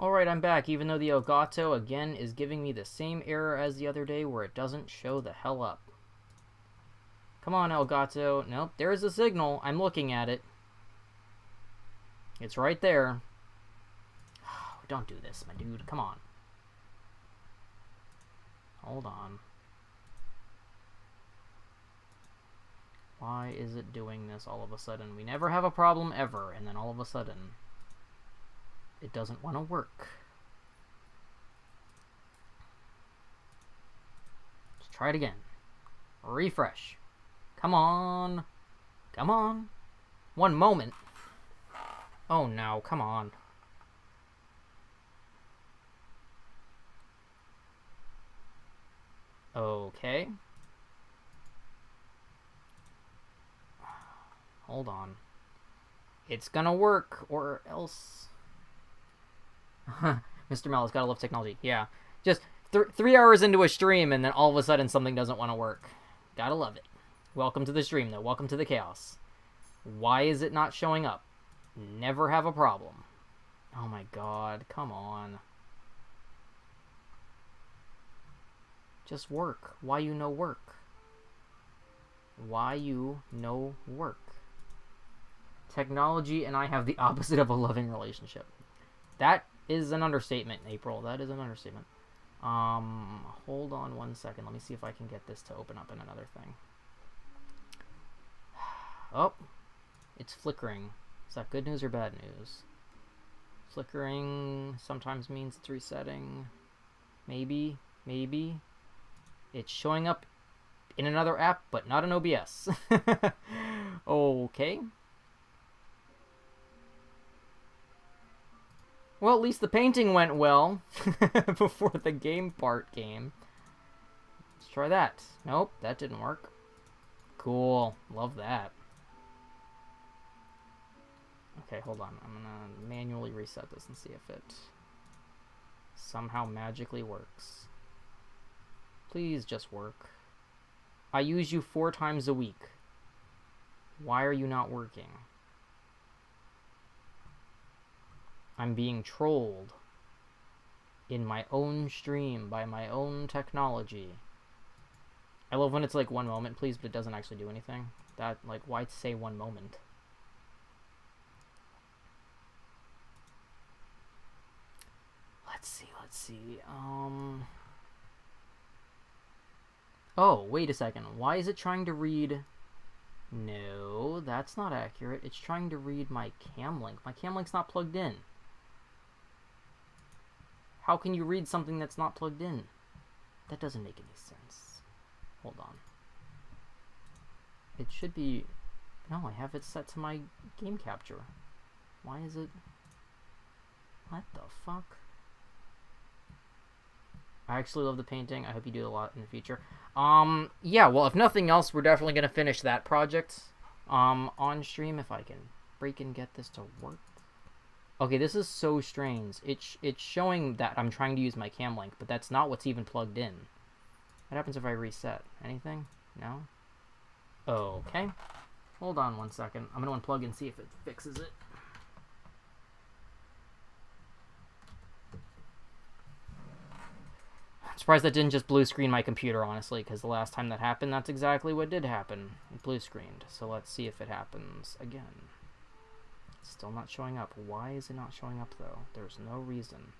Alright, I'm back, even though the Elgato, again, is giving me the same error as the other day where it doesn't show the hell up. Come on, Elgato. Nope, there's a signal. I'm looking at it. It's right there. Don't do this, my dude. Come on. Hold on. Why is it doing this all of a sudden? We never have a problem ever, and then all of a sudden it doesn't want to work. Let's try it again. Refresh. Come on. Come on. One moment. Oh no, come on. Okay. Hold on. It's gonna work, or else... Mr. Mello's gotta love technology. Yeah. Just 3 hours into a stream, and then all of a sudden something doesn't want to work. Gotta love it. Welcome to the stream, though. Welcome to the chaos. Why is it not showing up? Never have a problem. Oh my god. Come on. Just work. Why you no work? Why you no work? Technology and I have the opposite of a loving relationship. That is an understatement, April. That is an understatement. Hold on one second. Let me see if I can get this to open up in another thing. Oh, it's flickering. Is that good news or bad news? Flickering sometimes means it's resetting. Maybe, maybe. It's showing up in another app, but not in OBS. Okay. Well, at least the painting went well before the game part came. Let's try that. Nope, that didn't work. Cool. Love that. Okay, hold on. I'm gonna manually reset this and see if it somehow magically works. Please just work. I use you 4 times a week. Why are you not working? I'm being trolled in my own stream by my own technology. I love when it's like 1 moment, please, but it doesn't actually do anything. That, like, why say 1 moment? Let's see. Oh, wait a second. Why is it trying to read... No, that's not accurate. It's trying to read my cam link. My cam link's not plugged in. How can you read something that's not plugged in? That doesn't make any sense. Hold on. It should be... No, I have it set to my game capture. Why is it... What the fuck? I actually love the painting. I hope you do a lot in the future. Yeah, well, if nothing else, we're definitely going to finish that project on stream if I can break and get this to work. Okay, this is so strange. It's showing that I'm trying to use my cam link, but that's not what's even plugged in. What happens if I reset? Anything? No? Okay. Hold on one second. I'm going to unplug and see if it fixes it. I'm surprised that didn't just blue screen my computer, honestly, because the last time that happened, that's exactly what did happen. It blue screened. So let's see if it happens again. It's still not showing up. Why is it not showing up, though? There's no reason.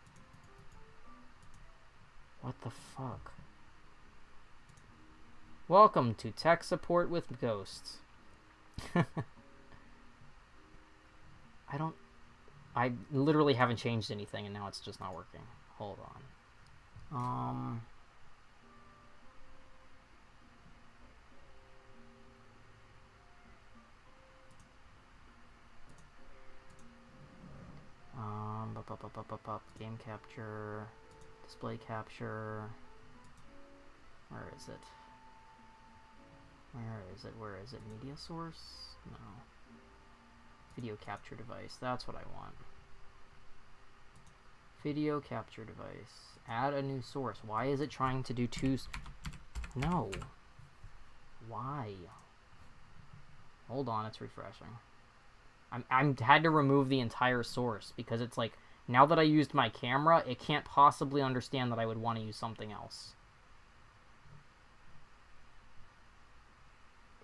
What the fuck? Welcome to Tech Support with Ghosts. I literally haven't changed anything, and now it's just not working. Hold on. Game capture, display capture. Where is it? Where is it? Where is it? Media source? No. Video capture device. That's what I want. Video capture device. Add a new source. Why is it trying to do 2? No. Why? Hold on, it's refreshing. I'm had to remove the entire source because it's like Now that I used my camera, it can't possibly understand that I would want to use something else.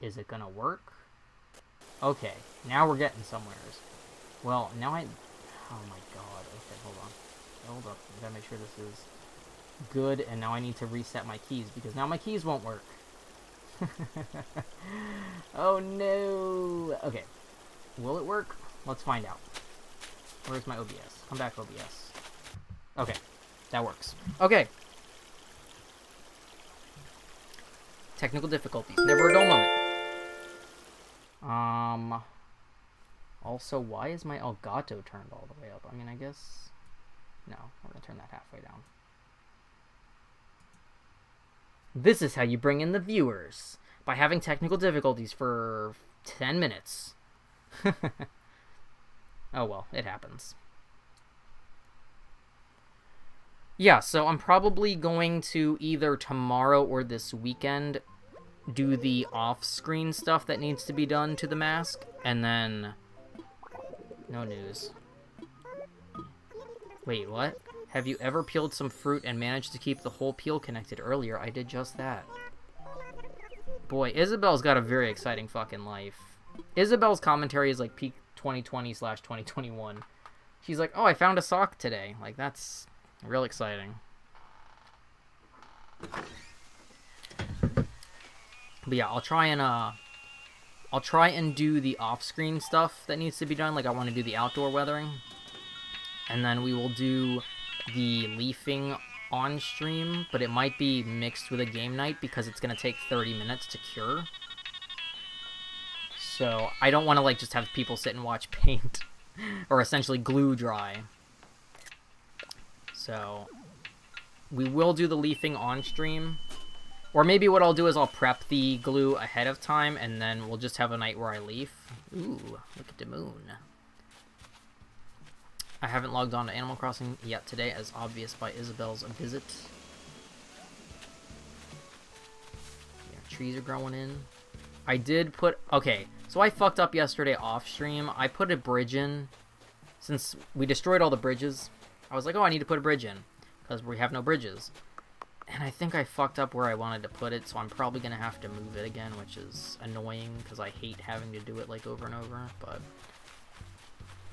Is it gonna work? Okay, now we're getting somewheres. Well, now I... Oh my god. Okay, hold on. Hold up. I gotta make sure this is good, and now I need to reset my keys, because now my keys won't work. Oh no! Okay. Will it work? Let's find out. Where's my OBS? Come back, OBS. Okay. That works. Okay. Technical difficulties. Never a dull moment. Also, why is my Elgato turned all the way up? I mean, I guess... No, we're gonna turn that halfway down. This is how you bring in the viewers. By having technical difficulties for 10 minutes. Oh well, it happens. Yeah, so I'm probably going to either tomorrow or this weekend do the off-screen stuff that needs to be done to the mask, and then... No news. Wait, what? Have you ever peeled some fruit and managed to keep the whole peel connected earlier? I did just that. Boy, Isabel's got a very exciting fucking life. Isabel's commentary is like peak 2020/2021. She's like, oh, I found a sock today. Like, that's real exciting. But yeah, I'll try and do the off-screen stuff that needs to be done. Like, I want to do the outdoor weathering. And then we will do the leafing on stream, but it might be mixed with a game night because it's going to take 30 minutes to cure. So I don't want to like just have people sit and watch paint or essentially glue dry. So we will do the leafing on stream. Or maybe what I'll do is I'll prep the glue ahead of time and then we'll just have a night where I leaf. Ooh, look at the moon. I haven't logged on to Animal Crossing yet today, as obvious by Isabel's visit. Yeah, trees are growing in. I did put... Okay, so I fucked up yesterday off stream. I put a bridge in. Since we destroyed all the bridges, I was like, oh, I need to put a bridge in. Because we have no bridges. And I think I fucked up where I wanted to put it, so I'm probably going to have to move it again, which is annoying, because I hate having to do it, like, over and over, but...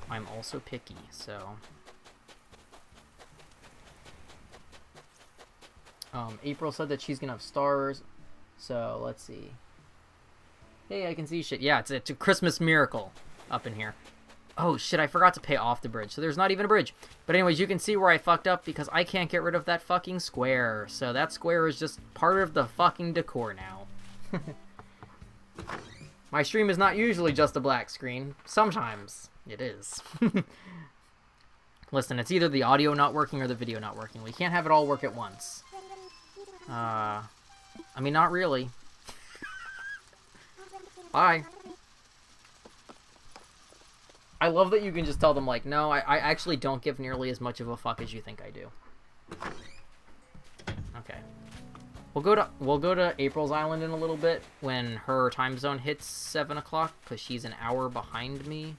I'm also picky, so... April said that she's gonna have stars, so let's see. Hey, I can see shit. Yeah, it's a Christmas miracle up in here. Oh, shit, I forgot to pay off the bridge, so there's not even a bridge. But anyways, you can see where I fucked up because I can't get rid of that fucking square. So that square is just part of the fucking decor now. My stream is not usually just a black screen. Sometimes it is. Listen, it's either the audio not working or the video not working. We can't have it all work at once. I mean, not really. Bye. I love that you can just tell them, like, no, I actually don't give nearly as much of a fuck as you think I do. Okay. We'll go to April's Island in a little bit when her time zone hits 7 o'clock, because she's an hour behind me.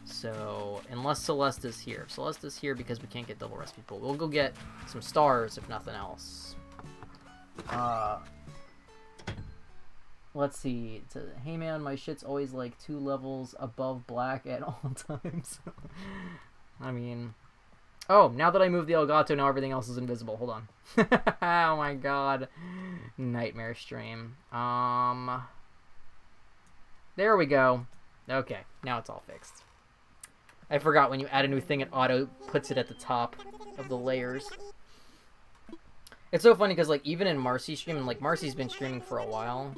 So, unless Celeste is here. If Celeste is here because we can't get double rest people, we'll go get some stars, if nothing else. Let's see. It says, hey man, my shit's always like 2 levels above black at all times. I mean... Oh, now that I moved the Elgato, now everything else is invisible. Hold on. Oh my god. Nightmare stream. There we go. Okay, now it's all fixed. I forgot when you add a new thing, it auto puts it at the top of the layers. It's so funny because, like, even in Marcy's stream, and, like, Marcy's been streaming for a while.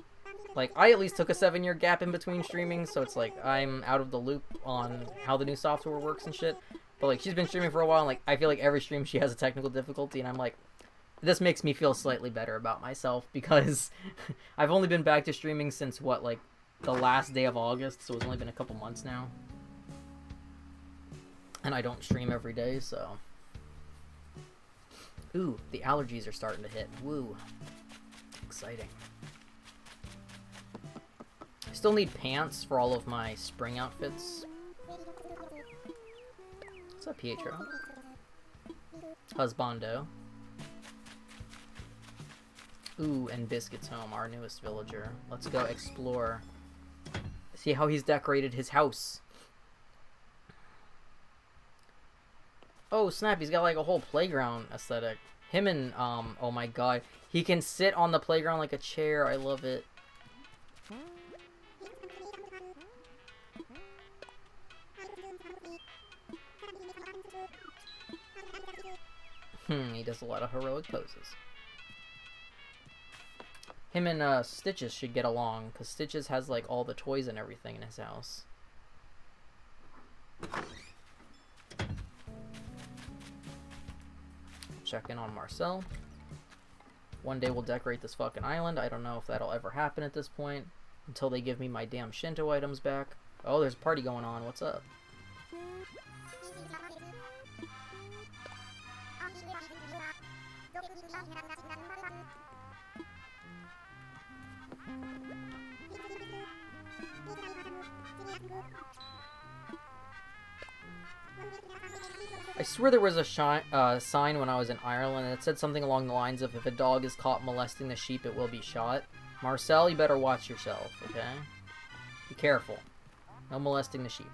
Like, I at least took a 7-year gap in between streaming, so it's like I'm out of the loop on how the new software works and shit. But, like, she's been streaming for a while, and, like, I feel like every stream she has a technical difficulty, and I'm like, this makes me feel slightly better about myself, because I've only been back to streaming since, what, like, the last day of August, so it's only been a couple months now. And I don't stream every day, so... Ooh, the allergies are starting to hit. Woo. Exciting. I still need pants for all of my spring outfits. What's up, Pietro? Husbando. Ooh, and Biscuit's home, our newest villager. Let's go explore. See how he's decorated his house. Oh, snap, he's got like a whole playground aesthetic. Him and, oh my god. He can sit on the playground like a chair. I love it. He does a lot of heroic poses. Him and Stitches should get along, because Stitches has like all the toys and everything in his house. Check in on Marcel. One day we'll decorate this fucking island. I don't know if that'll ever happen at this point, until they give me my damn Shinto items back. Oh, there's a party going on. What's up? I swear there was a sign when I was in Ireland that said something along the lines of, if a dog is caught molesting the sheep, it will be shot. Marcel, you better watch yourself, okay? Be careful. No molesting the sheep.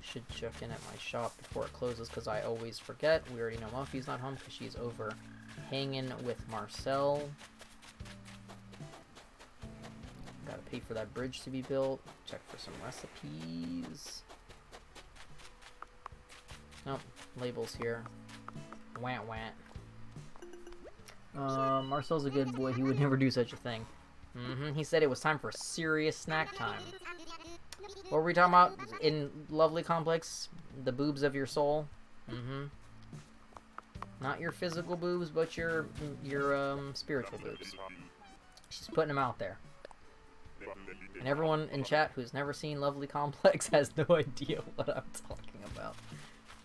Should check in at my shop before it closes because I always forget. We already know Muffy's not home because she's over hanging with Marcel. Gotta pay for that bridge to be built. Check for some recipes. Nope, labels here. Wah wah. Marcel's a good boy. He would never do such a thing. He said it was time for serious snack time. What were we talking about in Lovely Complex? The boobs of your soul? Not your physical boobs, but your spiritual boobs. She's putting them out there. And everyone in chat who's never seen Lovely Complex has no idea what I'm talking about.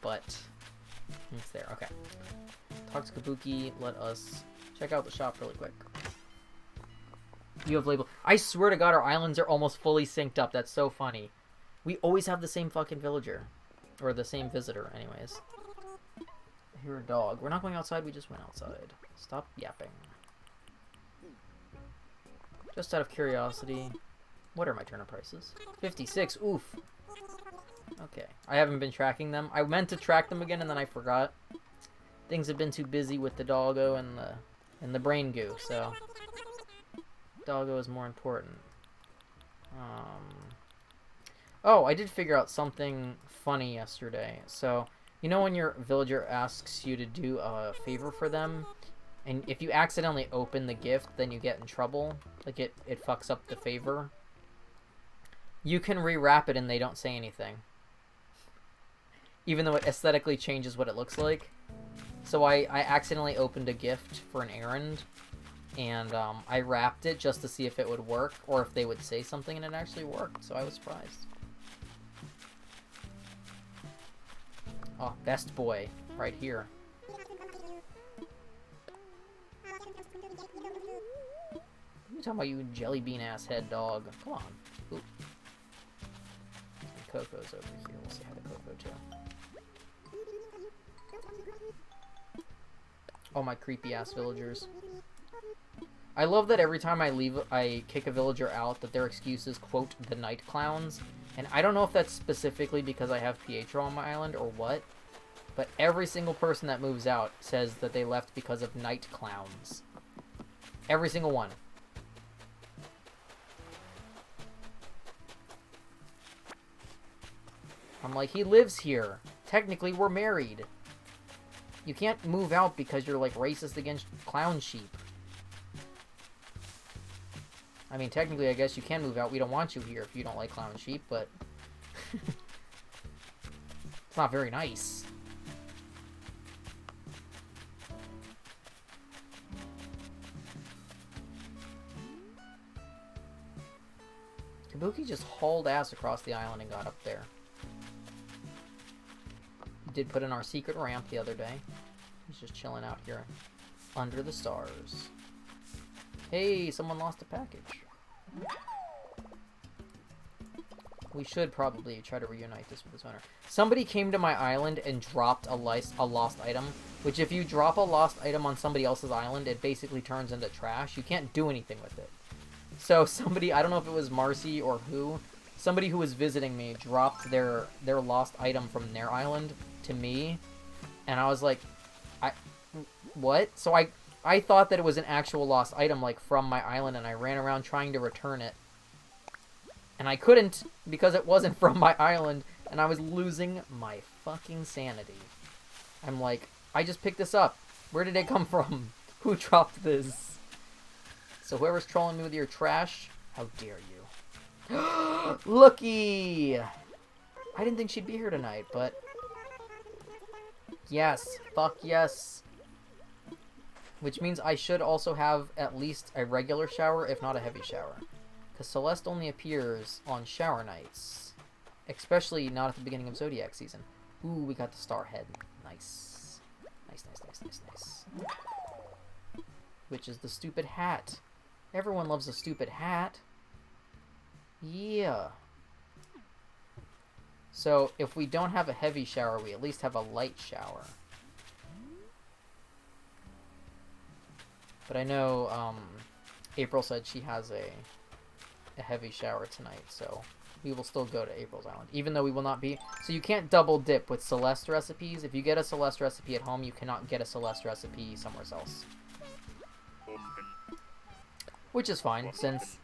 But it's there. Okay. Talk to Kabuki. Let us check out the shop really quick. You have label. I swear to God, our islands are almost fully synced up. That's so funny. We always have the same fucking villager. Or the same visitor, anyways. I hear a dog. We're not going outside, we just went outside. Stop yapping. Just out of curiosity, what are my turnip prices? 56, oof. Okay, I haven't been tracking them. I meant to track them again and then I forgot. Things have been too busy with the doggo and the brain goo, so doggo is more important. Oh, I did figure out something funny yesterday. So, you know when your villager asks you to do a favor for them, and if you accidentally open the gift, then you get in trouble? Like, it fucks up the favor? You can rewrap it and they don't say anything. Even though it aesthetically changes what it looks like. So I accidentally opened a gift for an errand, and I wrapped it just to see if it would work, or if they would say something, and it actually worked, so I was surprised. Oh, best boy, right here. You talking about, you jelly bean ass head dog? Come on. Ooh. And Coco's over here. We'll say hi to Coco too. Oh, my creepy ass villagers. I love that every time I kick a villager out, that their excuse is, quote, the night clowns. And I don't know if that's specifically because I have Pietro on my island or what, but every single person that moves out says that they left because of night clowns. Every single one. I'm like, he lives here. Technically, we're married. You can't move out because you're, like, racist against clown sheep. I mean, technically, I guess you can move out. We don't want you here if you don't like clown sheep, but it's not very nice. Kabuki just hauled ass across the island and got up there. We did put in our secret ramp the other day. He's just chilling out here under the stars. Hey, someone lost a package. We should probably try to reunite this with its owner. Somebody came to my island and dropped a lost item, which if you drop a lost item on somebody else's island, it basically turns into trash. You can't do anything with it. So somebody, I don't know if it was Marcy or who, somebody who was visiting me dropped their lost item from their island to me, and I was like, what? So I thought that it was an actual lost item, like, from my island, and I ran around trying to return it. And I couldn't, because it wasn't from my island, and I was losing my fucking sanity. I'm like, I just picked this up. Where did it come from? Who dropped this? So whoever's trolling me with your trash, how dare you. Looky! I didn't think she'd be here tonight, but... Yes. Fuck yes. Which means I should also have at least a regular shower, if not a heavy shower. Because Celeste only appears on shower nights. Especially not at the beginning of Zodiac season. Ooh, we got the star head. Nice. Nice, nice, nice, nice, nice. Which is the stupid hat. Everyone loves a stupid hat. Yeah. So, if we don't have a heavy shower, we at least have a light shower. But I know, April said she has a heavy shower tonight, so we will still go to April's island, even though we will not be... So you can't double dip with Celeste recipes. If you get a Celeste recipe at home, you cannot get a Celeste recipe somewhere else. Which is fine, since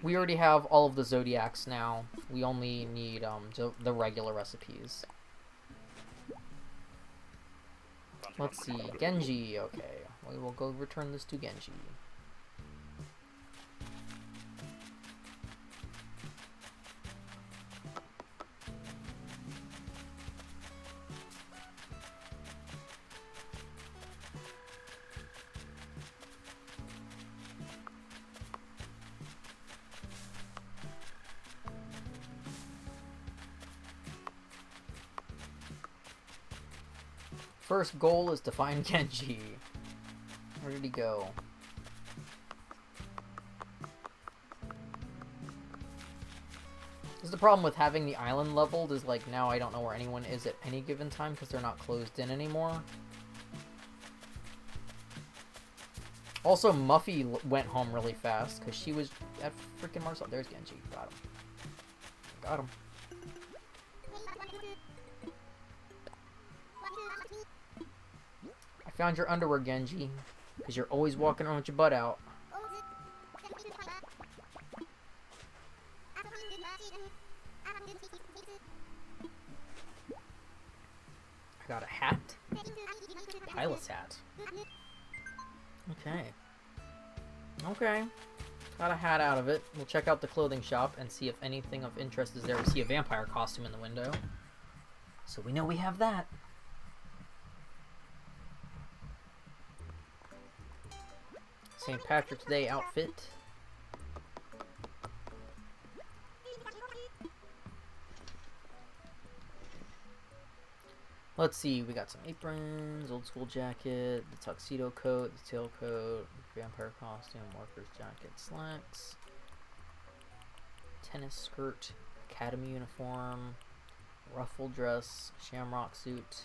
we already have all of the Zodiacs now. We only need the regular recipes. Let's see, Genji, okay. We will go return this to Genji. First goal is to find Genji. Where did he go? This is the problem with having the island leveled, is like now I don't know where anyone is at any given time because they're not closed in anymore. Also, Muffy went home really fast because she was at freaking Marcel. There's Genji. Got him. Got him. I found your underwear, Genji, because you're always walking around with your butt out. I got a hat. Pilot's hat. Okay. Okay. Got a hat out of it. We'll check out the clothing shop and see if anything of interest is there. We see a vampire costume in the window, so we know we have that. St. Patrick's Day outfit. Let's see, we got some aprons, old school jacket, the tuxedo coat, the tailcoat, vampire costume, worker's jacket, slacks, tennis skirt, academy uniform, ruffle dress, shamrock suit,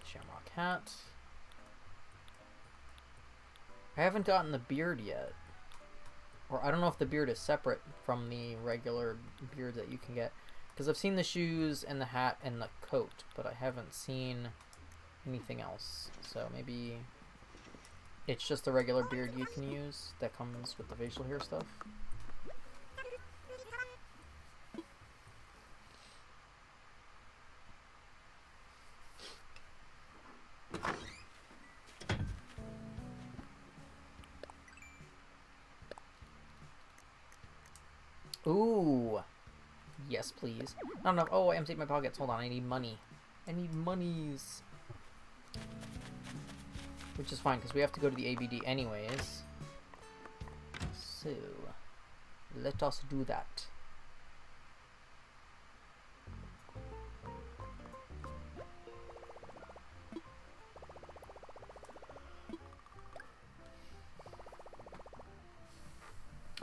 shamrock hat. I haven't gotten the beard yet. Or I don't know if the beard is separate from the regular beard that you can get. Because I've seen the shoes and the hat and the coat, but I haven't seen anything else. So maybe it's just the regular beard you can use that comes with the facial hair stuff. Ooh. Yes, please. I don't know. Oh, I emptied my pockets. Hold on. I need money. I need monies. Which is fine, because we have to go to the ABD anyways. So, let us do that.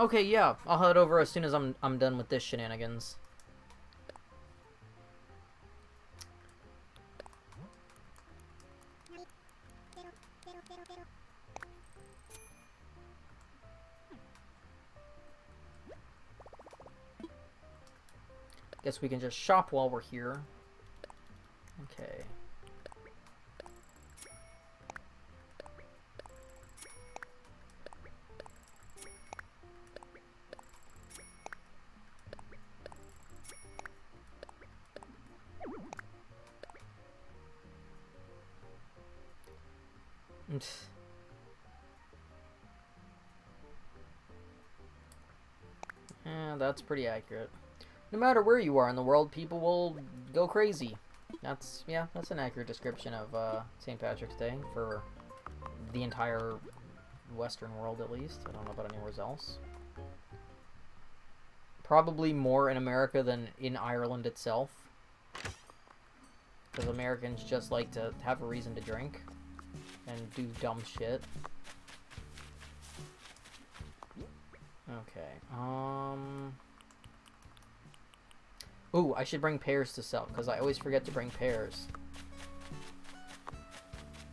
Okay, yeah. I'll head over as soon as I'm done with this shenanigans. Guess we can just shop while we're here. Okay. Yeah, that's pretty accurate. No matter where you are in the world, people will go crazy. That's an accurate description of St. Patrick's Day for the entire Western world, at least. I don't know about anywhere else. Probably more in America than in Ireland itself. Because Americans just like to have a reason to drink and do dumb shit. Okay, ooh, I should bring pears to sell, because I always forget to bring pears.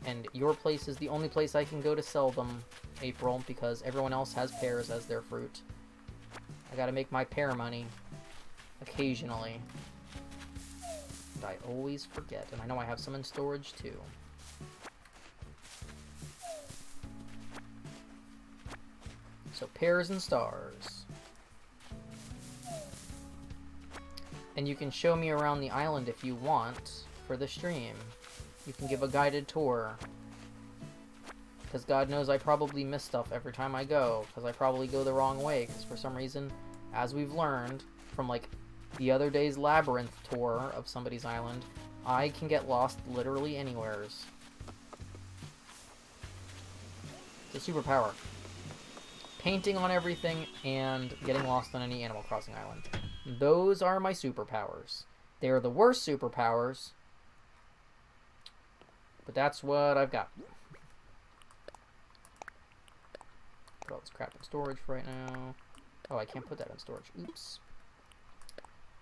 And your place is the only place I can go to sell them, April, because everyone else has pears as their fruit. I gotta make my pear money. Occasionally. And I always forget, and I know I have some in storage, too. So, pears and stars. And you can show me around the island if you want for the stream. You can give a guided tour. Because God knows I probably miss stuff every time I go. Because I probably go the wrong way. Because for some reason, as we've learned from like the other day's labyrinth tour of somebody's island, I can get lost literally anywheres. It's a superpower. Painting on everything and getting lost on any Animal Crossing island. Those are my superpowers. They are the worst superpowers, but that's what I've got. Put all this crap in storage for right now. Oh, I can't put that in storage. Oops.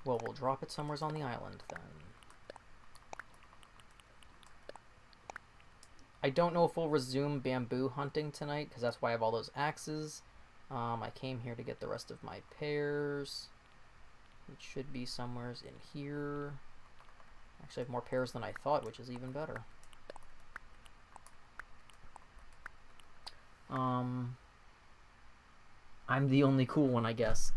Well, we'll drop it somewhere on the island then. I don't know if we'll resume bamboo hunting tonight, because that's why I have all those axes. I came here to get the rest of my pears. It should be somewhere in here. Actually, I have more pears than I thought, which is even better. I'm the only cool one, I guess.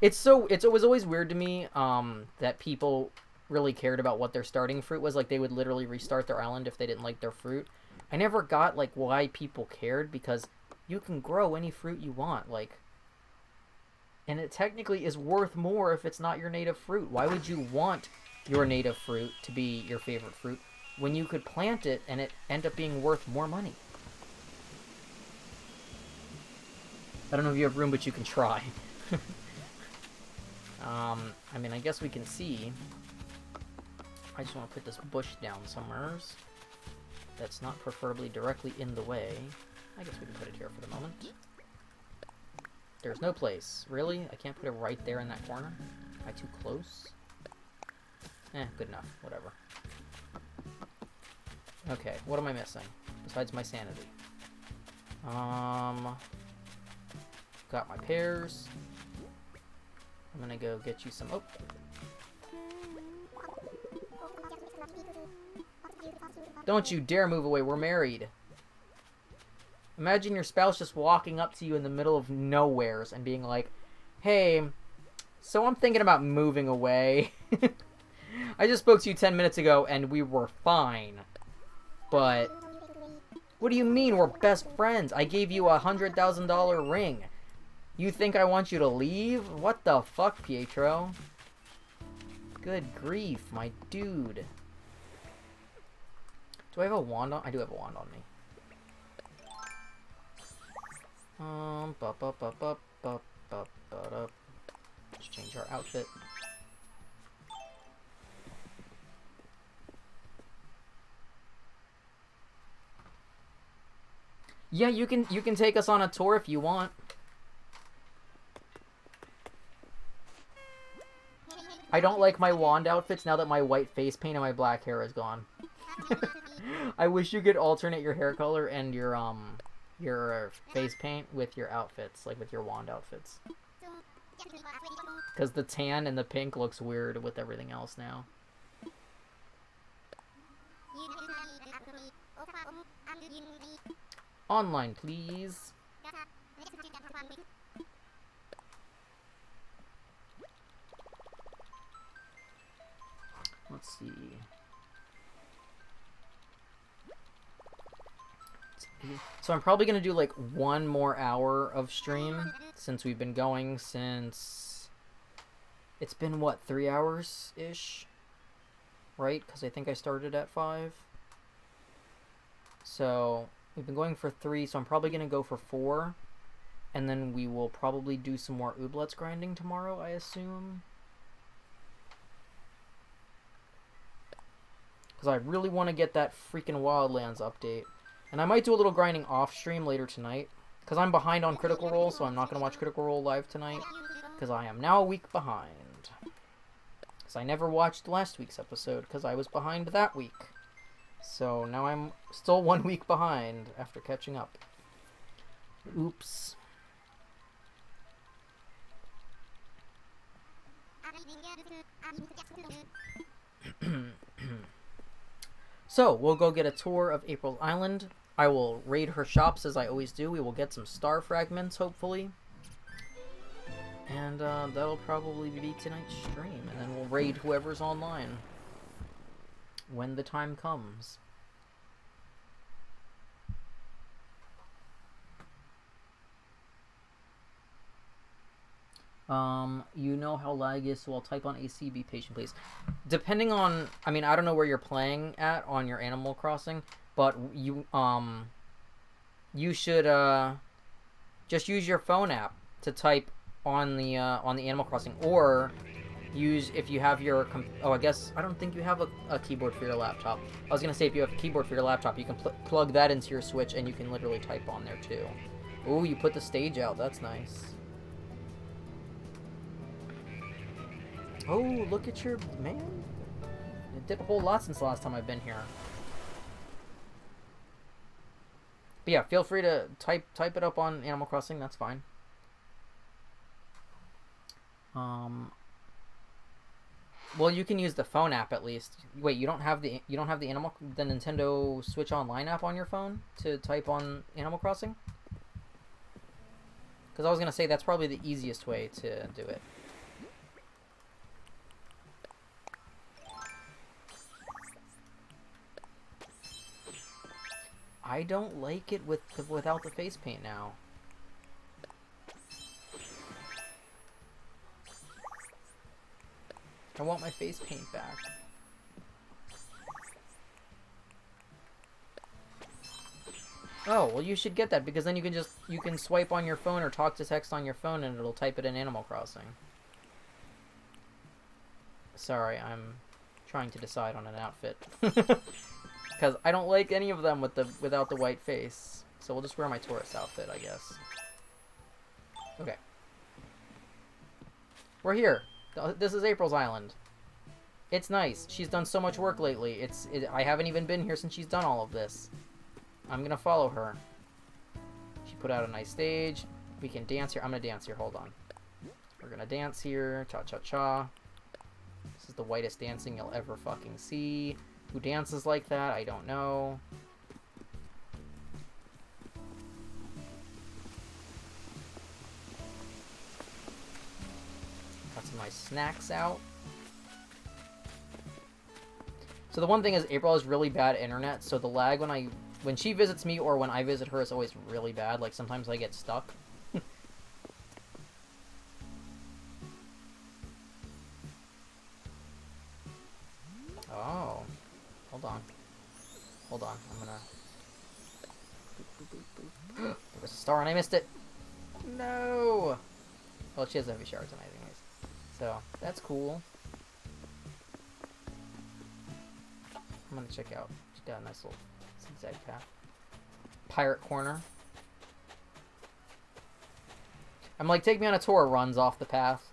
It was always weird to me that people really cared about what their starting fruit was. Like, they would literally restart their island if they didn't like their fruit. I never got, like, why people cared, because you can grow any fruit you want, like, and it technically is worth more if it's not your native fruit. Why would you want your native fruit to be your favorite fruit when you could plant it and it end up being worth more money? I don't know if you have room, but you can try. I mean, I guess we can see. I just want to put this bush down somewhere that's not preferably directly in the way. I guess we can put it here for the moment. There's no place. Really? I can't put it right there in that corner? Am I too close? Good enough. Whatever. Okay, what am I missing? Besides my sanity. Got my pears. I'm gonna go get you some... Oh! Don't you dare move away, we're married. Imagine your spouse just walking up to you in the middle of nowheres and being like, hey, so I'm thinking about moving away. I just spoke to you 10 minutes ago and we were fine. But, what do you mean we're best friends? I gave you a $100,000 ring. You think I want you to leave? What the fuck, Pietro? Good grief, my dude. Do I have a wand on? I do have a wand on me. Let's change our outfit. Yeah, you can take us on a tour if you want. I don't like my wand outfits now that my white face paint and my black hair is gone. I wish you could alternate your hair color and your face paint with your outfits, like with your wand outfits. Because the tan and the pink looks weird with everything else now. Online, please. Let's see. So I'm probably going to do like 1 more hour of stream since we've been going since... It's been, what, 3 hours-ish? Right? Because I think I started at 5. So we've been going for 3, so I'm probably going to go for 4. And then we will probably do some more ooblets grinding tomorrow, I assume. Because I really want to get that freaking Wildlands update. And I might do a little grinding off stream later tonight. Because I'm behind on Critical Role, so I'm not going to watch Critical Role live tonight. Because I am now a week behind. Because I never watched last week's episode, because I was behind that week. So now I'm still 1 week behind after catching up. Oops. So, we'll go get a tour of April's Island. I will raid her shops as I always do. We will get some star fragments, hopefully. And that'll probably be tonight's stream. And then we'll raid whoever's online when the time comes. You know how lag is, so I'll type on AC. Be patient, please. Depending on, I mean, I don't know where you're playing at on your Animal Crossing, but you should just use your phone app to type on the Animal Crossing, or use, if you have your oh, I guess I don't think you have a keyboard for your laptop. I was gonna say, if you have a keyboard for your laptop, you can plug that into your Switch and you can literally type on there too. Ooh, you put the stage out. That's nice. Oh, look at your... Man. It did a whole lot since the last time I've been here. But yeah, feel free to type it up on Animal Crossing. That's fine. Well, you can use the phone app at least. Wait, you don't have the Nintendo Switch Online app on your phone to type on Animal Crossing? Because I was gonna say that's probably the easiest way to do it. I don't like it without the face paint now. I want my face paint back. Oh, well, you should get that, because then you can swipe on your phone or talk to text on your phone and it'll type it in Animal Crossing. Sorry, I'm trying to decide on an outfit. Because I don't like any of them without the white face. So we'll just wear my tourist outfit, I guess. Okay. We're here. This is April's Island. It's nice. She's done so much work lately. I haven't even been here since she's done all of this. I'm gonna follow her. She put out a nice stage. We can dance here. I'm gonna dance here. Hold on. We're gonna dance here. Cha-cha-cha. This is the whitest dancing you'll ever fucking see. Who dances like that? I don't know. Got some nice snacks out. So the one thing is, April has really bad internet, so the lag when she visits me or when I visit her is always really bad. Like, sometimes I get stuck. Oh. Hold on. Hold on. I'm gonna... There was a star and I missed it! No! Well, she has a heavy shower tonight anyways. So, that's cool. I'm gonna check out. She's got a nice little zigzag path. Pirate corner. I'm like, take me on a tour, runs off the path.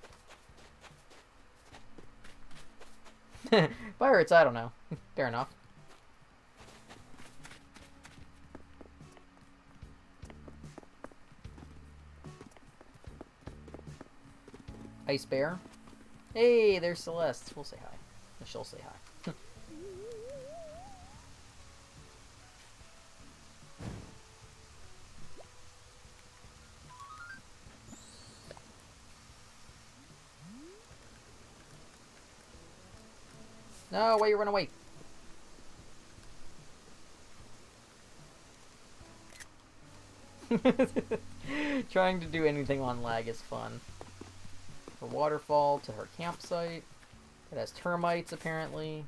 Pirates, I don't know. Fair enough. Ice Bear. Hey, there's Celeste. We'll say hi. She'll say hi. No, why you run away? Trying to do anything on lag is fun. Her waterfall to her campsite. It has termites, apparently.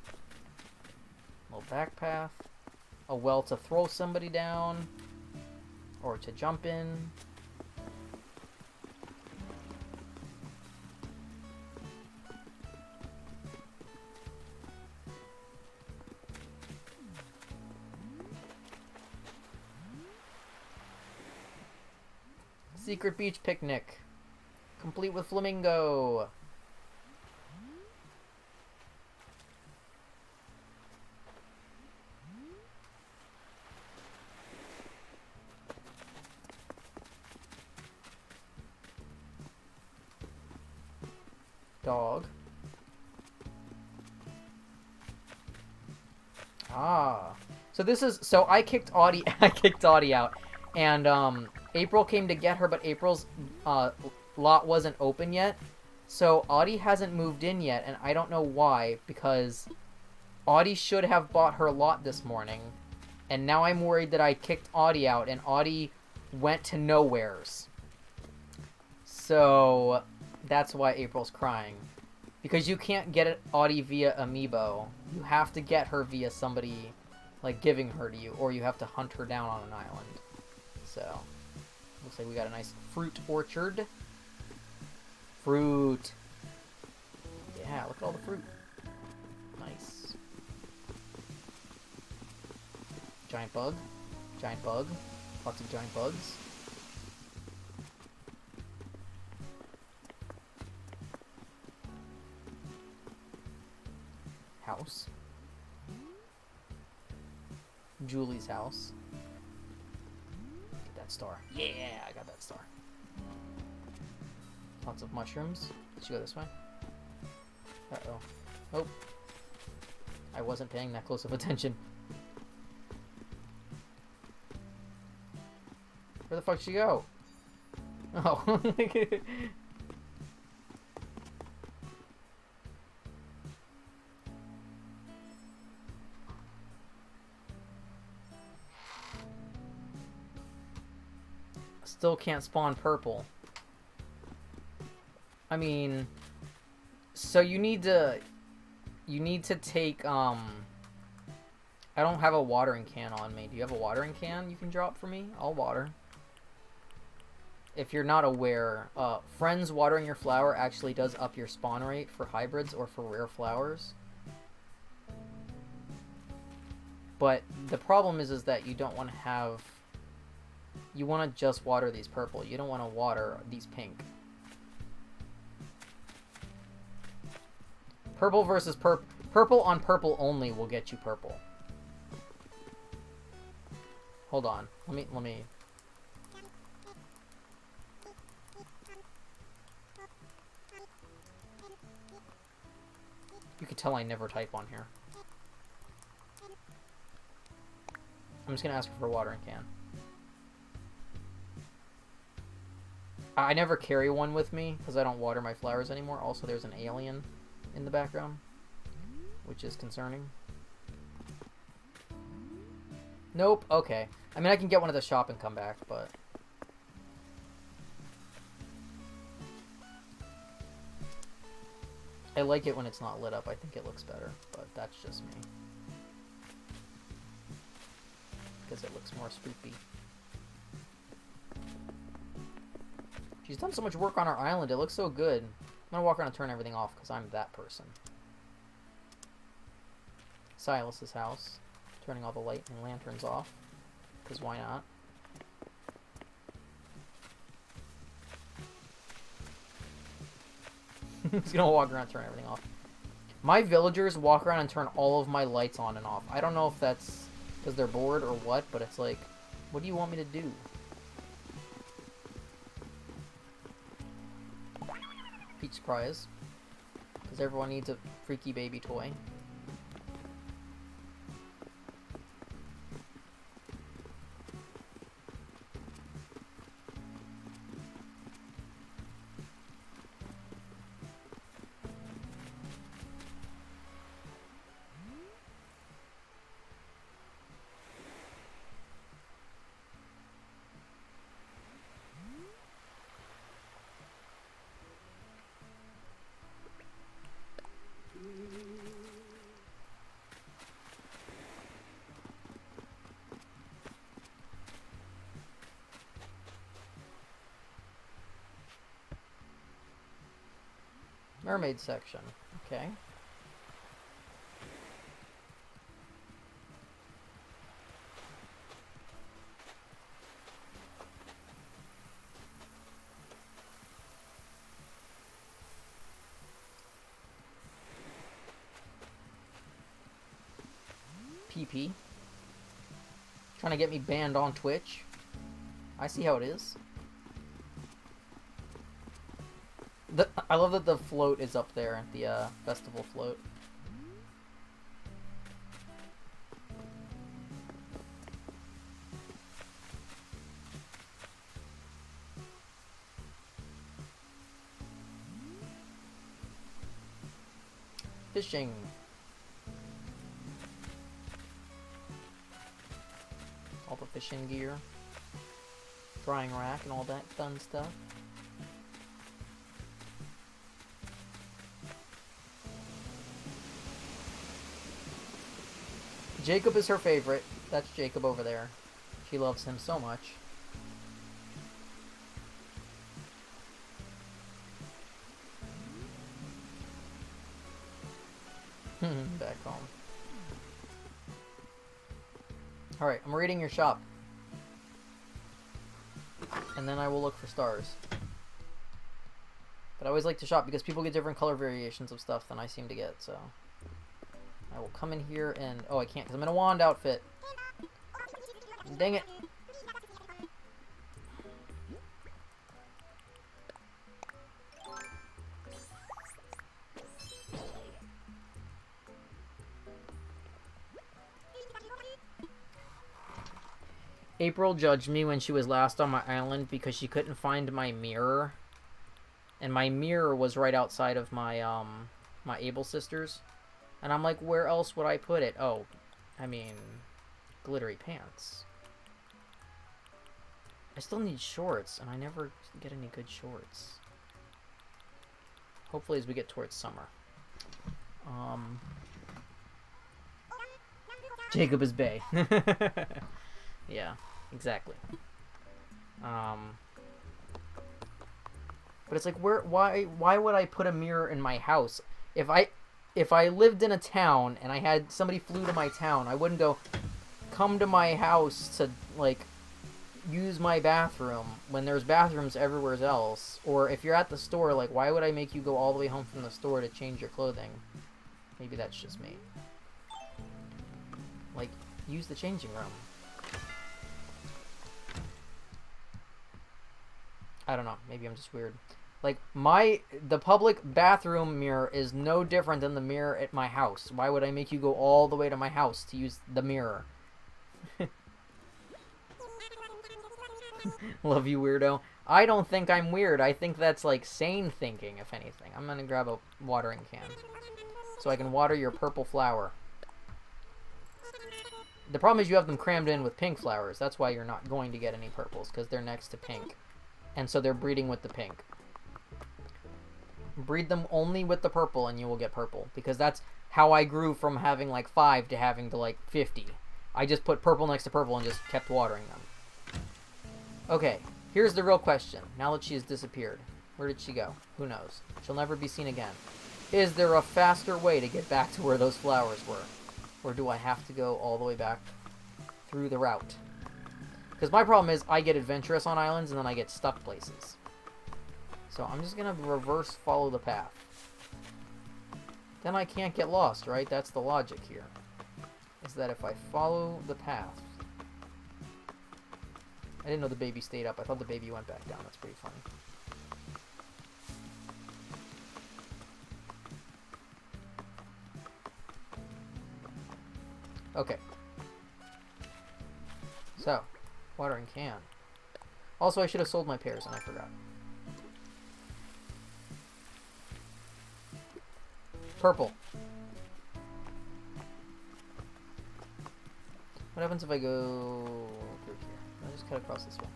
Little back path. A well to throw somebody down. Or to jump in. Secret beach picnic. Complete with flamingo. Dog. Ah. So this is, so I kicked Audie out, and April came to get her, but April's lot wasn't open yet. So Audie hasn't moved in yet, and I don't know why, because Audie should have bought her lot this morning, and now I'm worried that I kicked Audie out, and Audie went to nowheres. So that's why April's crying. Because you can't get Audie via Amiibo. You have to get her via somebody, like, giving her to you, or you have to hunt her down on an island. So, looks like we got a nice fruit orchard. Fruit. Yeah, look at all the fruit. Nice. Giant bug. Giant bug. Lots of giant bugs. House. Julie's house. Get that star. Yeah, I got that star. Lots of mushrooms. Let's go this way. Uh-oh. Oh. I wasn't paying that close of attention. Where the fuck did she go? Oh. Still can't spawn purple. I mean, so you need to take, I don't have a watering can on me. Do you have a watering can you can drop for me? I'll water. If you're not aware, friends watering your flower actually does up your spawn rate for hybrids or for rare flowers. But the problem is that you don't want to have, you want to just water these purple. You don't want to water these pink. Purple versus purple on purple only will get you purple. Hold on. Let me. You can tell I never type on here. I'm just gonna ask her for a watering can. I never carry one with me because I don't water my flowers anymore. Also, there's an alien in the background, which is concerning. Nope. Okay. I mean, I can get one at the shop and come back, but I like it when it's not lit up. I think it looks better, but that's just me. Because it looks more spooky. She's done so much work on our island. It looks so good. I'm gonna walk around and turn everything off because I'm that person. Silas's house. Turning all the light and lanterns off. Because why not? He's gonna walk around and turn everything off. My villagers walk around and turn all of my lights on and off. I don't know if that's because they're bored or what, but it's like, what do you want me to do? Peach surprise. Because everyone needs a freaky baby toy. Mermaid section. Okay. PP. Trying to get me banned on Twitch. I see how it is. I love that the float is up there, the festival float. Fishing. All the fishing gear. Drying rack and all that fun stuff. Jacob is her favorite. That's Jacob over there. She loves him so much. Back home. Alright, I'm raiding your shop. And then I will look for stars. But I always like to shop because people get different color variations of stuff than I seem to get, so... I will come in here and... Oh, I can't because I'm in a wand outfit. Dang it. April judged me when she was last on my island because she couldn't find my mirror. And my mirror was right outside of my, my Able sisters. And I'm like, where else would I put it? Oh, I mean, glittery pants. I still need shorts, and I never get any good shorts. Hopefully as we get towards summer. Jacob is bae. Yeah, exactly. But it's like, why would I put a mirror in my house? If I lived in a town and I had somebody flew to my town, I wouldn't go, come to my house to, like, use my bathroom when there's bathrooms everywhere else. Or if you're at the store, like, why would I make you go all the way home from the store to change your clothing? Maybe that's just me. Like, use the changing room. I don't know. Maybe I'm just weird. Like, the public bathroom mirror is no different than the mirror at my house. Why would I make you go all the way to my house to use the mirror? Love you, weirdo. I don't think I'm weird. I think that's, like, sane thinking, if anything. I'm gonna grab a watering can so I can water your purple flower. The problem is you have them crammed in with pink flowers. That's why you're not going to get any purples, because they're next to pink. And so they're breeding with the pink. Breed them only with the purple and you will get purple. Because that's how I grew from having like 5 to having to like 50. I just put purple next to purple and just kept watering them. Okay, here's the real question. Now that she has disappeared. Where did she go? Who knows? She'll never be seen again. Is there a faster way to get back to where those flowers were? Or do I have to go all the way back through the route? Because my problem is I get adventurous on islands and then I get stuck places. So I'm just going to reverse follow the path. then I can't get lost, right? That's the logic here. Is that if I follow the path... I didn't know the baby stayed up. I thought the baby went back down. That's pretty funny. Okay. So, watering can. Also, I should have sold my pears and I forgot. Purple. What happens if I go through here? I'll just cut across this way.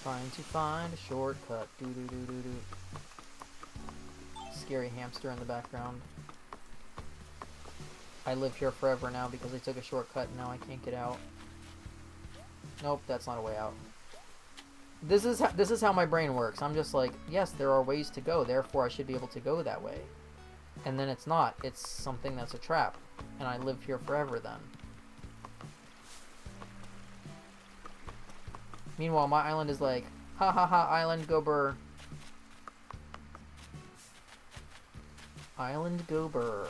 Trying to find a shortcut. Doo doo doo doo doo. Scary hamster in the background. I live here forever now because I took a shortcut and now I can't get out. Nope, that's not a way out. This is how my brain works. I'm just like, yes, there are ways to go, therefore I should be able to go that way. And then it's not. It's something that's a trap. And I live here forever then. Meanwhile, my island is like, ha ha ha, island go burr. Island go burr.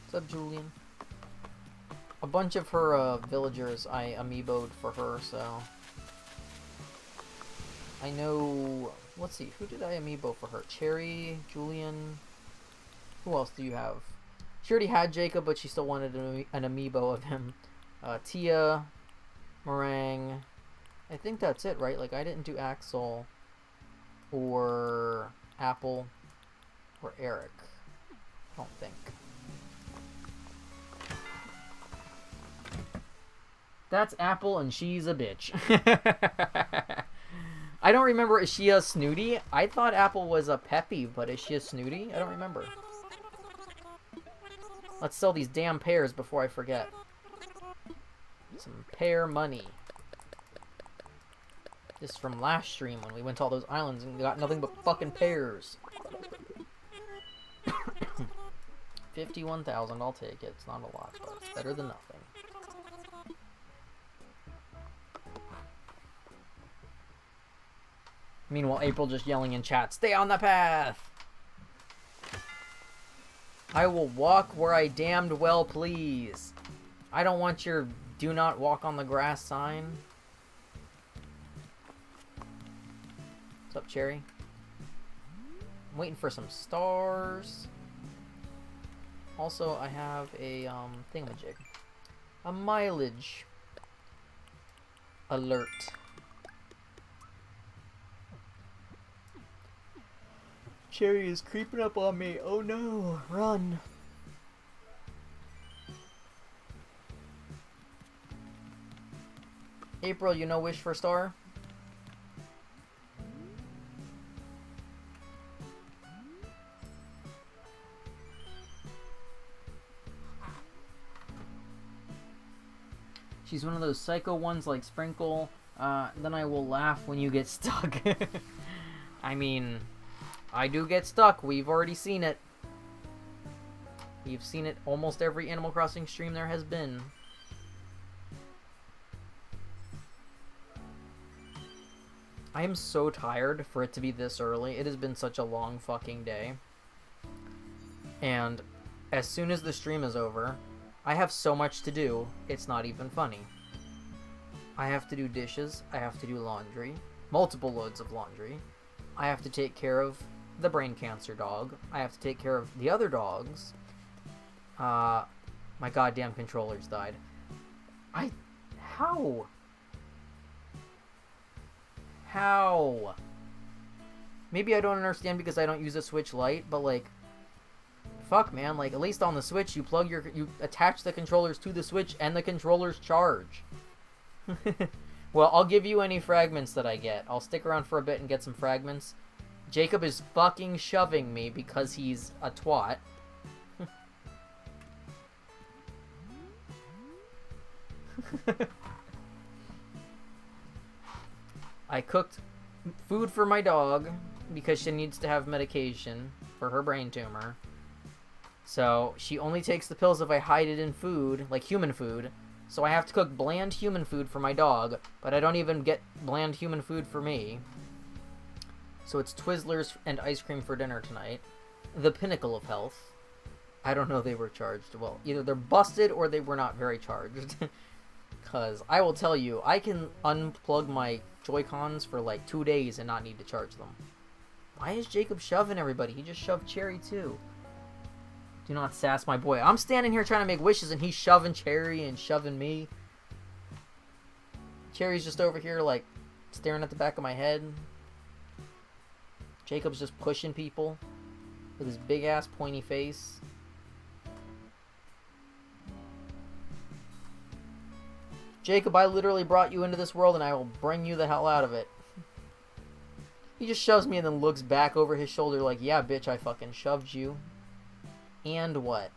What's up, Julian? A bunch of her villagers I amiiboed for her, so... I know... Let's see, who did I amiibo for her? Cherry, Julian... Who else do you have? She already had Jacob, but she still wanted an amiibo of him. Tia, Meringue... I think that's it, right? Like, I didn't do Axel, or Apple, or Eric. I don't think. That's Apple, and she's a bitch. I don't remember, is she a Snooty? I thought Apple was a Peppy, but is she a Snooty? I don't remember. Let's sell these damn pears before I forget. Some pear money. This is from last stream when we went to all those islands and got nothing but fucking pears. 51,000, I'll take it. It's not a lot, but it's better than nothing. Meanwhile, April just yelling in chat, stay on the path! I will walk where I damned well please. I don't want your do not walk on the grass sign. What's up, Cherry? I'm waiting for some stars. Also, I have a thingamajig. A mileage alert. Cherry is creeping up on me. Oh no, run. April, you know wish for star? She's one of those psycho ones like Sprinkle. Then I will laugh when you get stuck. I mean... I do get stuck. We've already seen it. We've seen it almost every Animal Crossing stream there has been. I am so tired for it to be this early. It has been such a long fucking day. And as soon as the stream is over, I have so much to do, it's not even funny. I have to do dishes. I have to do laundry. Multiple loads of laundry. I have to take care of the brain cancer dog. I have to take care of the other dogs. My goddamn controllers died. How? How? Maybe I don't understand because I don't use a Switch Lite, but like, fuck man, like at least on the Switch you attach the controllers to the Switch and the controllers charge. Well, I'll give you any fragments that I get. I'll stick around for a bit and get some fragments. Jacob is fucking shoving me because he's a twat. I cooked food for my dog because she needs to have medication for her brain tumor. So she only takes the pills if I hide it in food, like human food. So I have to cook bland human food for my dog, but I don't even get bland human food for me. So it's Twizzlers and ice cream for dinner tonight. The pinnacle of health. I don't know they were charged. Well, either they're busted or they were not very charged. Because I will tell you, I can unplug my Joy-Cons for like 2 days and not need to charge them. Why is Jacob shoving everybody? He just shoved Cherry too. Do not sass my boy. I'm standing here trying to make wishes and he's shoving Cherry and shoving me. Cherry's just over here like staring at the back of my head. Jacob's just pushing people with his big ass pointy face. Jacob, I literally brought you into this world and I will bring you the hell out of it. He just shoves me and then looks back over his shoulder like, yeah, bitch, I fucking shoved you. And what?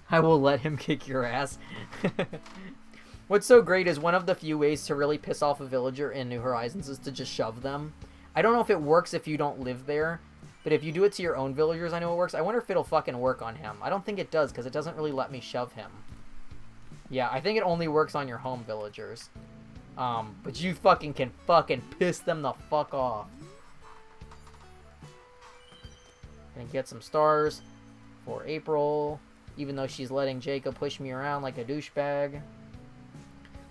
I will let him kick your ass. What's so great is one of the few ways to really piss off a villager in New Horizons is to just shove them. I don't know if it works if you don't live there, but if you do it to your own villagers, I know it works. I wonder if it'll fucking work on him. I don't think it does, because it doesn't really let me shove him. Yeah, I think it only works on your home villagers. But you fucking can fucking piss them the fuck off. Gonna get some stars for April, even though she's letting Jacob push me around like a douchebag.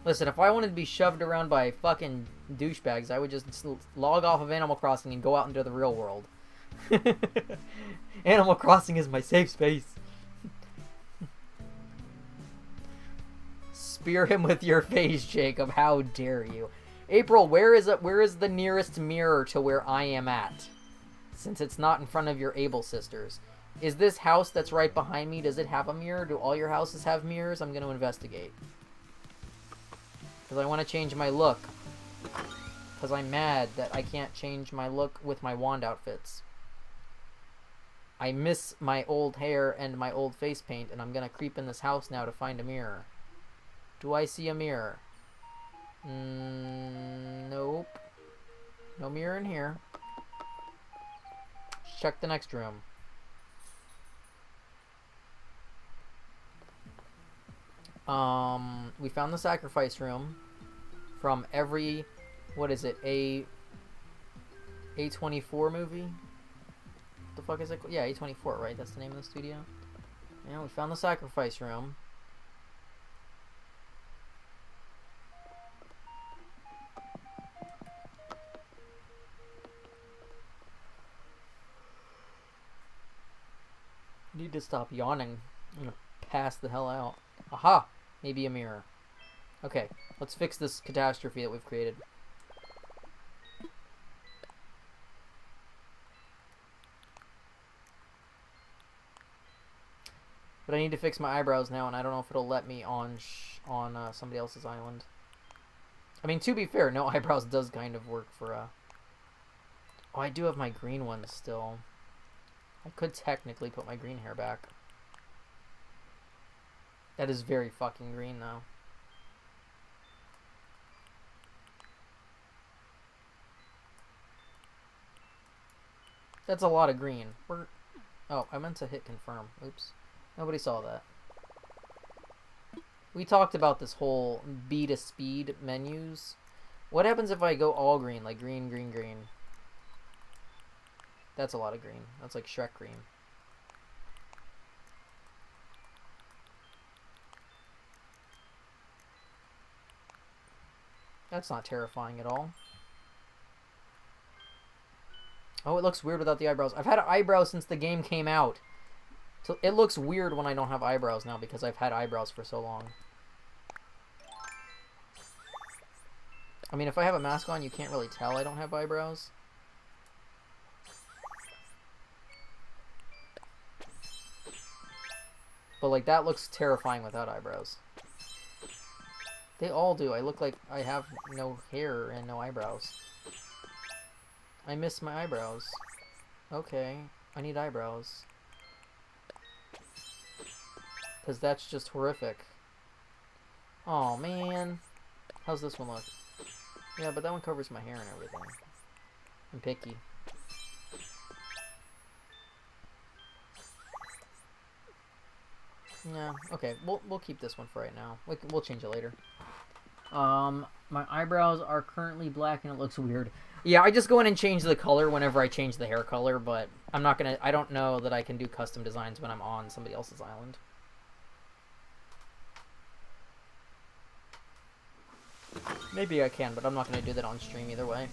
Listen, if I wanted to be shoved around by fucking douchebags, I would just log off of Animal Crossing and go out into the real world. Animal Crossing is my safe space. Spear him with your face, Jacob. How dare you? April, where is the nearest mirror to where I am at? Since it's not in front of your Able sisters. Is this house that's right behind me, does it have a mirror? Do all your houses have mirrors? I'm going to investigate. Because I want to change my look. Because I'm mad that I can't change my look with my wand outfits. I miss my old hair and my old face paint, and I'm going to creep in this house now to find a mirror. Do I see a mirror? Nope. No mirror in here. Let's check the next room. We found the sacrifice room from every, what is it, A24 movie? What the fuck is it called? Yeah, A24, right? That's the name of the studio. Yeah, we found the sacrifice room. I need to stop yawning. I'm gonna pass the hell out. Aha! Maybe a mirror. Okay, let's fix this catastrophe that we've created. But I need to fix my eyebrows now, and I don't know if it'll let me on somebody else's island. I mean, to be fair, no eyebrows does kind of work for Oh, I do have my green ones still. I could technically put my green hair back. That is very fucking green, though. That's a lot of green. Oh, I meant to hit confirm. Oops. Nobody saw that. We talked about this whole B to speed menus. What happens if I go all green? Like green, green, green. That's a lot of green. That's like Shrek green. That's not terrifying at all. Oh, it looks weird without the eyebrows. I've had eyebrows since the game came out. So it looks weird when I don't have eyebrows now because I've had eyebrows for so long. I mean, if I have a mask on, you can't really tell I don't have eyebrows. But, like, that looks terrifying without eyebrows. They all do. I look like I have no hair and no eyebrows. I miss my eyebrows. Okay, I need eyebrows. Because that's just horrific. Oh man. How's this one look? Yeah, but that one covers my hair and everything. I'm picky. Yeah, okay. We'll keep this one for right now. We'll change it later. My eyebrows are currently black and it looks weird. Yeah, I just go in and change the color whenever I change the hair color, but I'm not gonna... I don't know that I can do custom designs when I'm on somebody else's island. Maybe I can, but I'm not gonna do that on stream either way.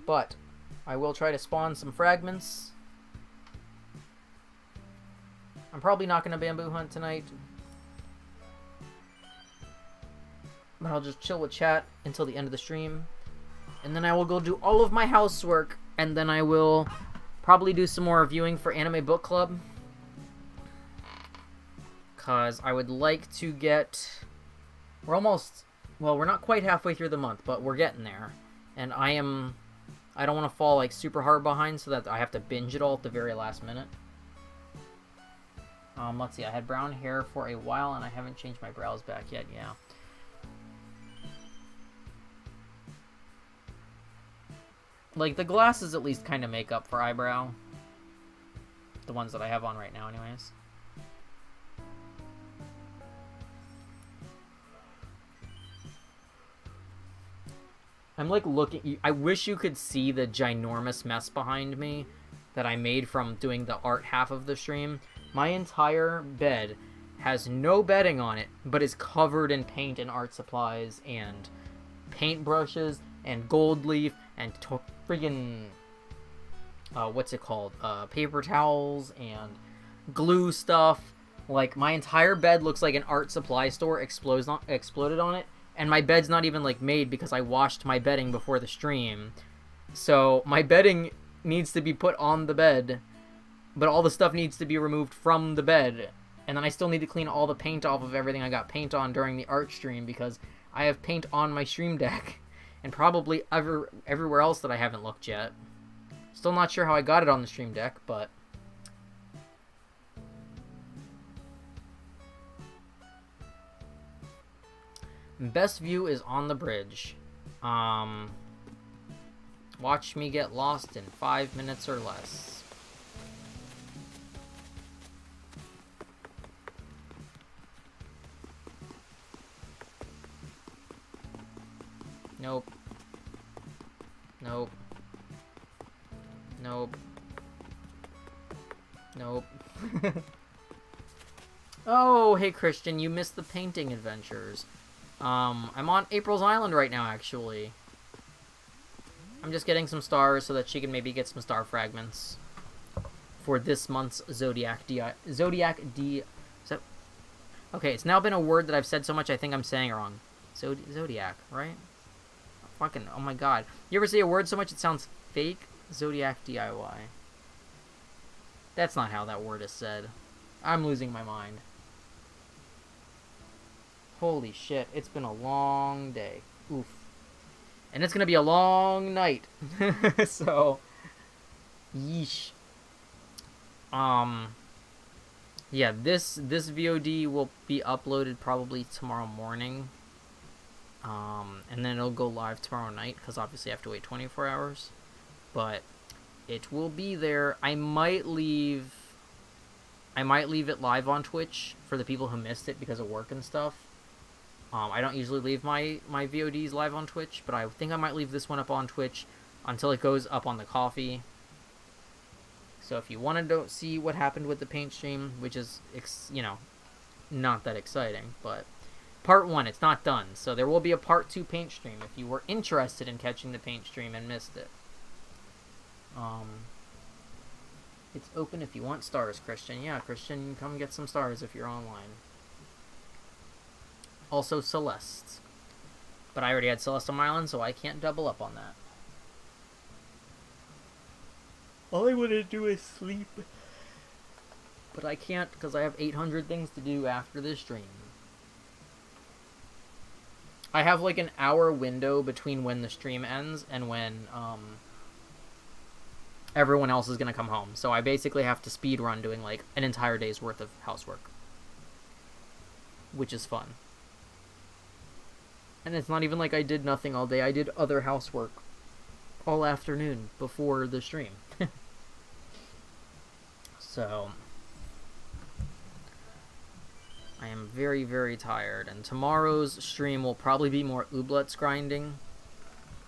But I will try to spawn some fragments. I'm probably not gonna bamboo hunt tonight. But I'll just chill with chat until the end of the stream. And then I will go do all of my housework. And then I will probably do some more viewing for Anime Book Club. Because I would like to get... We're almost... Well, we're not quite halfway through the month, but we're getting there. And I don't want to fall like super hard behind so that I have to binge it all at the very last minute. Let's see. I had brown hair for a while and I haven't changed my brows back yet. Yeah. Like, the glasses at least kind of make up for eyebrow. The ones that I have on right now, anyways. I'm, like, looking... I wish you could see the ginormous mess behind me that I made from doing the art half of the stream. My entire bed has no bedding on it, but is covered in paint and art supplies and paintbrushes and gold leaf and friggin' what's it called? Paper towels and glue stuff. Like, my entire bed looks like an art supply store exploded on it. And my bed's not even, like, made because I washed my bedding before the stream. So, my bedding needs to be put on the bed, but all the stuff needs to be removed from the bed. And then I still need to clean all the paint off of everything I got paint on during the art stream because I have paint on my stream deck. And probably everywhere else that I haven't looked yet. Still not sure how I got it on the stream deck, but... Best view is on the bridge. Watch me get lost in 5 minutes or less. Nope. Nope. Nope. Nope. Oh, hey Christian, you missed the painting adventures. I'm on April's Island right now, actually. I'm just getting some stars so that she can maybe get some star fragments for this month's Zodiac D. Okay, it's now been a word that I've said so much I think I'm saying it wrong. Zodiac, right? Fucking, oh my god. You ever say a word so much it sounds fake? Zodiac DIY. That's not how that word is said. I'm losing my mind. Holy shit, it's been a long day. Oof. And it's gonna be a long night. So, yeesh. Yeah, this VOD will be uploaded probably tomorrow morning. And then it'll go live tomorrow night, because obviously I have to wait 24 hours. But it will be there. I might leave it live on Twitch for the people who missed it because of work and stuff. I don't usually leave my VODs live on Twitch, but I think I might leave this one up on Twitch until it goes up on the coffee. So if you want to see what happened with the paint stream, which is, you know, not that exciting, but part 1, it's not done. So there will be a part 2 paint stream if you were interested in catching the paint stream and missed it. It's open if you want stars, Christian. Yeah, Christian, come get some stars if you're online. Also Celeste. But I already had Celeste on my island, so I can't double up on that. All I want to do is sleep. But I can't because I have 800 things to do after this stream. I have like an hour window between when the stream ends and when everyone else is going to come home. So I basically have to speed run doing like an entire day's worth of housework. Which is fun. And it's not even like I did nothing all day. I did other housework all afternoon before the stream. So, I am very, very tired. And tomorrow's stream will probably be more ooblets grinding.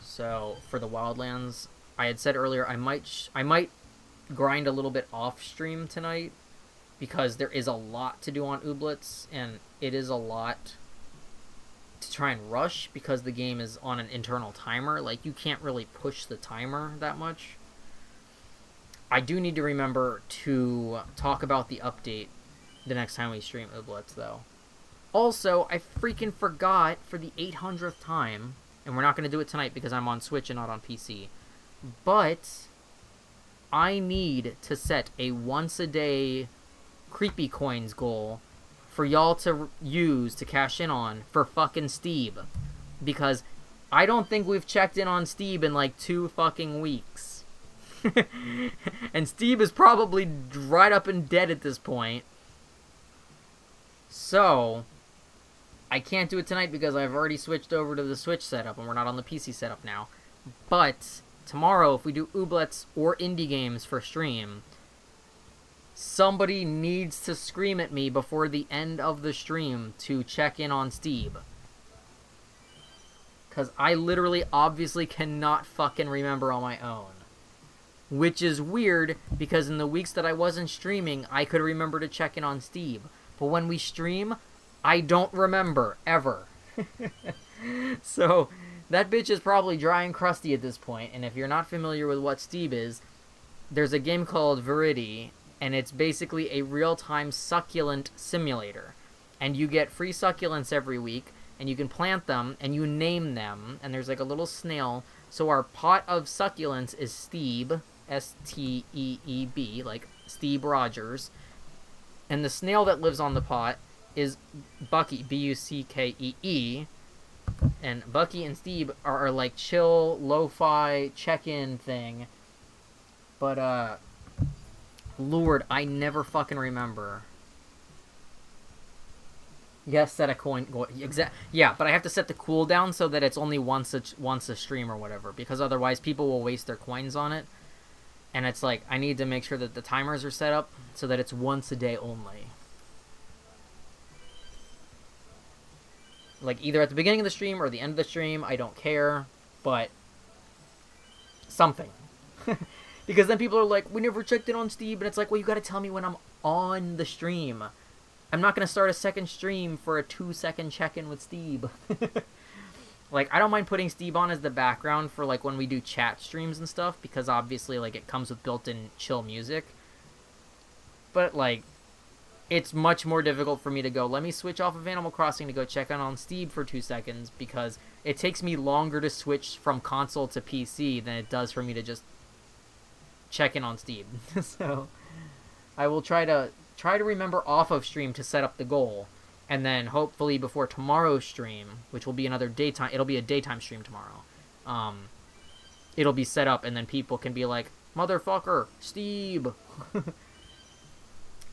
So, for the Wildlands, I had said earlier I might grind a little bit off stream tonight, because there is a lot to do on ooblets, and it is a lot to try and rush because the game is on an internal timer. Like, you can't really push the timer that much. I do need to remember to talk about the update the next time we stream ooblets, though. Also, I freaking forgot for the 800th time, and we're not going to do it tonight because I'm on Switch and not on PC, but I need to set a once-a-day creepy coins goal for y'all to use to cash in on for fucking Steeb. Because I don't think we've checked in on Steeb in like 2 fucking weeks. And Steeb is probably dried up and dead at this point. So, I can't do it tonight because I've already switched over to the Switch setup and we're not on the PC setup now. But tomorrow, if we do ooblets or indie games for stream, somebody needs to scream at me before the end of the stream to check in on Steeb. Because I literally obviously cannot fucking remember on my own. Which is weird, because in the weeks that I wasn't streaming, I could remember to check in on Steeb. But when we stream, I don't remember, ever. So, that bitch is probably dry and crusty at this point, and if you're not familiar with what Steeb is, there's a game called VOD, and it's basically a real-time succulent simulator. And you get free succulents every week, and you can plant them, and you name them, and there's like a little snail. So our pot of succulents is Steeb, S-T-E-E-B, like Steve Rogers. And the snail that lives on the pot is Bucky, B-U-C-K-E-E. And Bucky and Steeb are like chill, lo-fi, check-in thing. But, Lord, I never fucking remember. Yes, set a coin. Yeah, but I have to set the cooldown so that it's only once a stream or whatever, because otherwise people will waste their coins on it. And it's like, I need to make sure that the timers are set up so that it's once a day only. Like, either at the beginning of the stream or the end of the stream, I don't care, but something. Because then people are like, we never checked in on Steve, and it's like, well, you gotta tell me when I'm on the stream. I'm not gonna start a second stream for a 2-second check-in with Steve. Like, I don't mind putting Steve on as the background for, like, when we do chat streams and stuff, because obviously, like, it comes with built-in chill music. But, like, it's much more difficult for me to go, let me switch off of Animal Crossing to go check in on Steve for 2 seconds, because it takes me longer to switch from console to PC than it does for me to just check in on Steve. So, I will try to remember off of stream to set up the goal. And then, hopefully, before tomorrow's stream, which will be another daytime... It'll be a daytime stream tomorrow. It'll be set up, and then people can be like, motherfucker, Steve!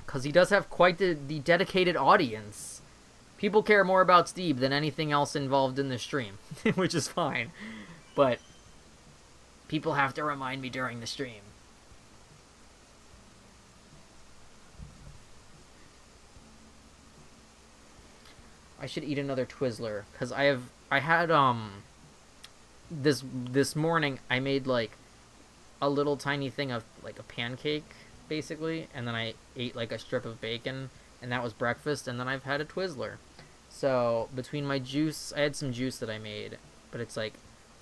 Because he does have quite the dedicated audience. People care more about Steve than anything else involved in the stream. Which is fine. But people have to remind me during the stream. I should eat another Twizzler, because I had this morning I made like a little tiny thing of like a pancake basically, and then I ate like a strip of bacon, and that was breakfast, and then I've had a Twizzler. So between my juice, I had some juice that I made, but it's like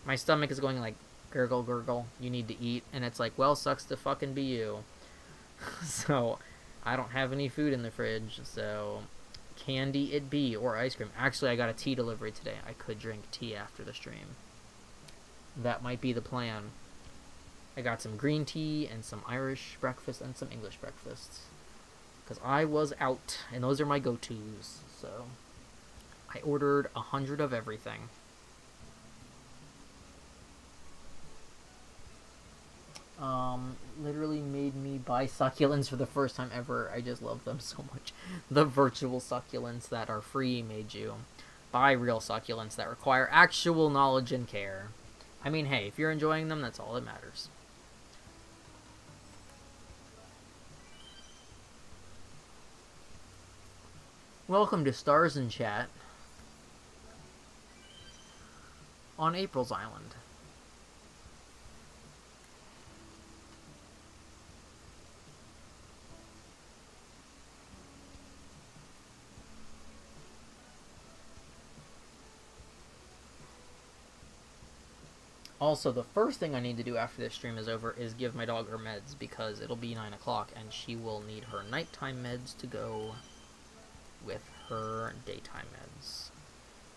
my stomach is going like gurgle gurgle, you need to eat, and it's like, well, sucks to fucking be you. So I don't have any food in the fridge, so candy it be, or ice cream. Actually, I got a tea delivery today. I could drink tea after the stream. That might be the plan. I got some green tea and some Irish breakfast and some English breakfasts. Because I was out, and those are my go-tos. So, I ordered 100 of everything. Literally made me buy succulents for the first time ever. I just love them so much. The virtual succulents that are free made you. Buy real succulents that require actual knowledge and care. I mean, hey, if you're enjoying them, that's all that matters. Welcome to Stars in Chat on April's Island. Also, the first thing I need to do after this stream is over is give my dog her meds, because it'll be 9 o'clock and she will need her nighttime meds to go with her daytime meds.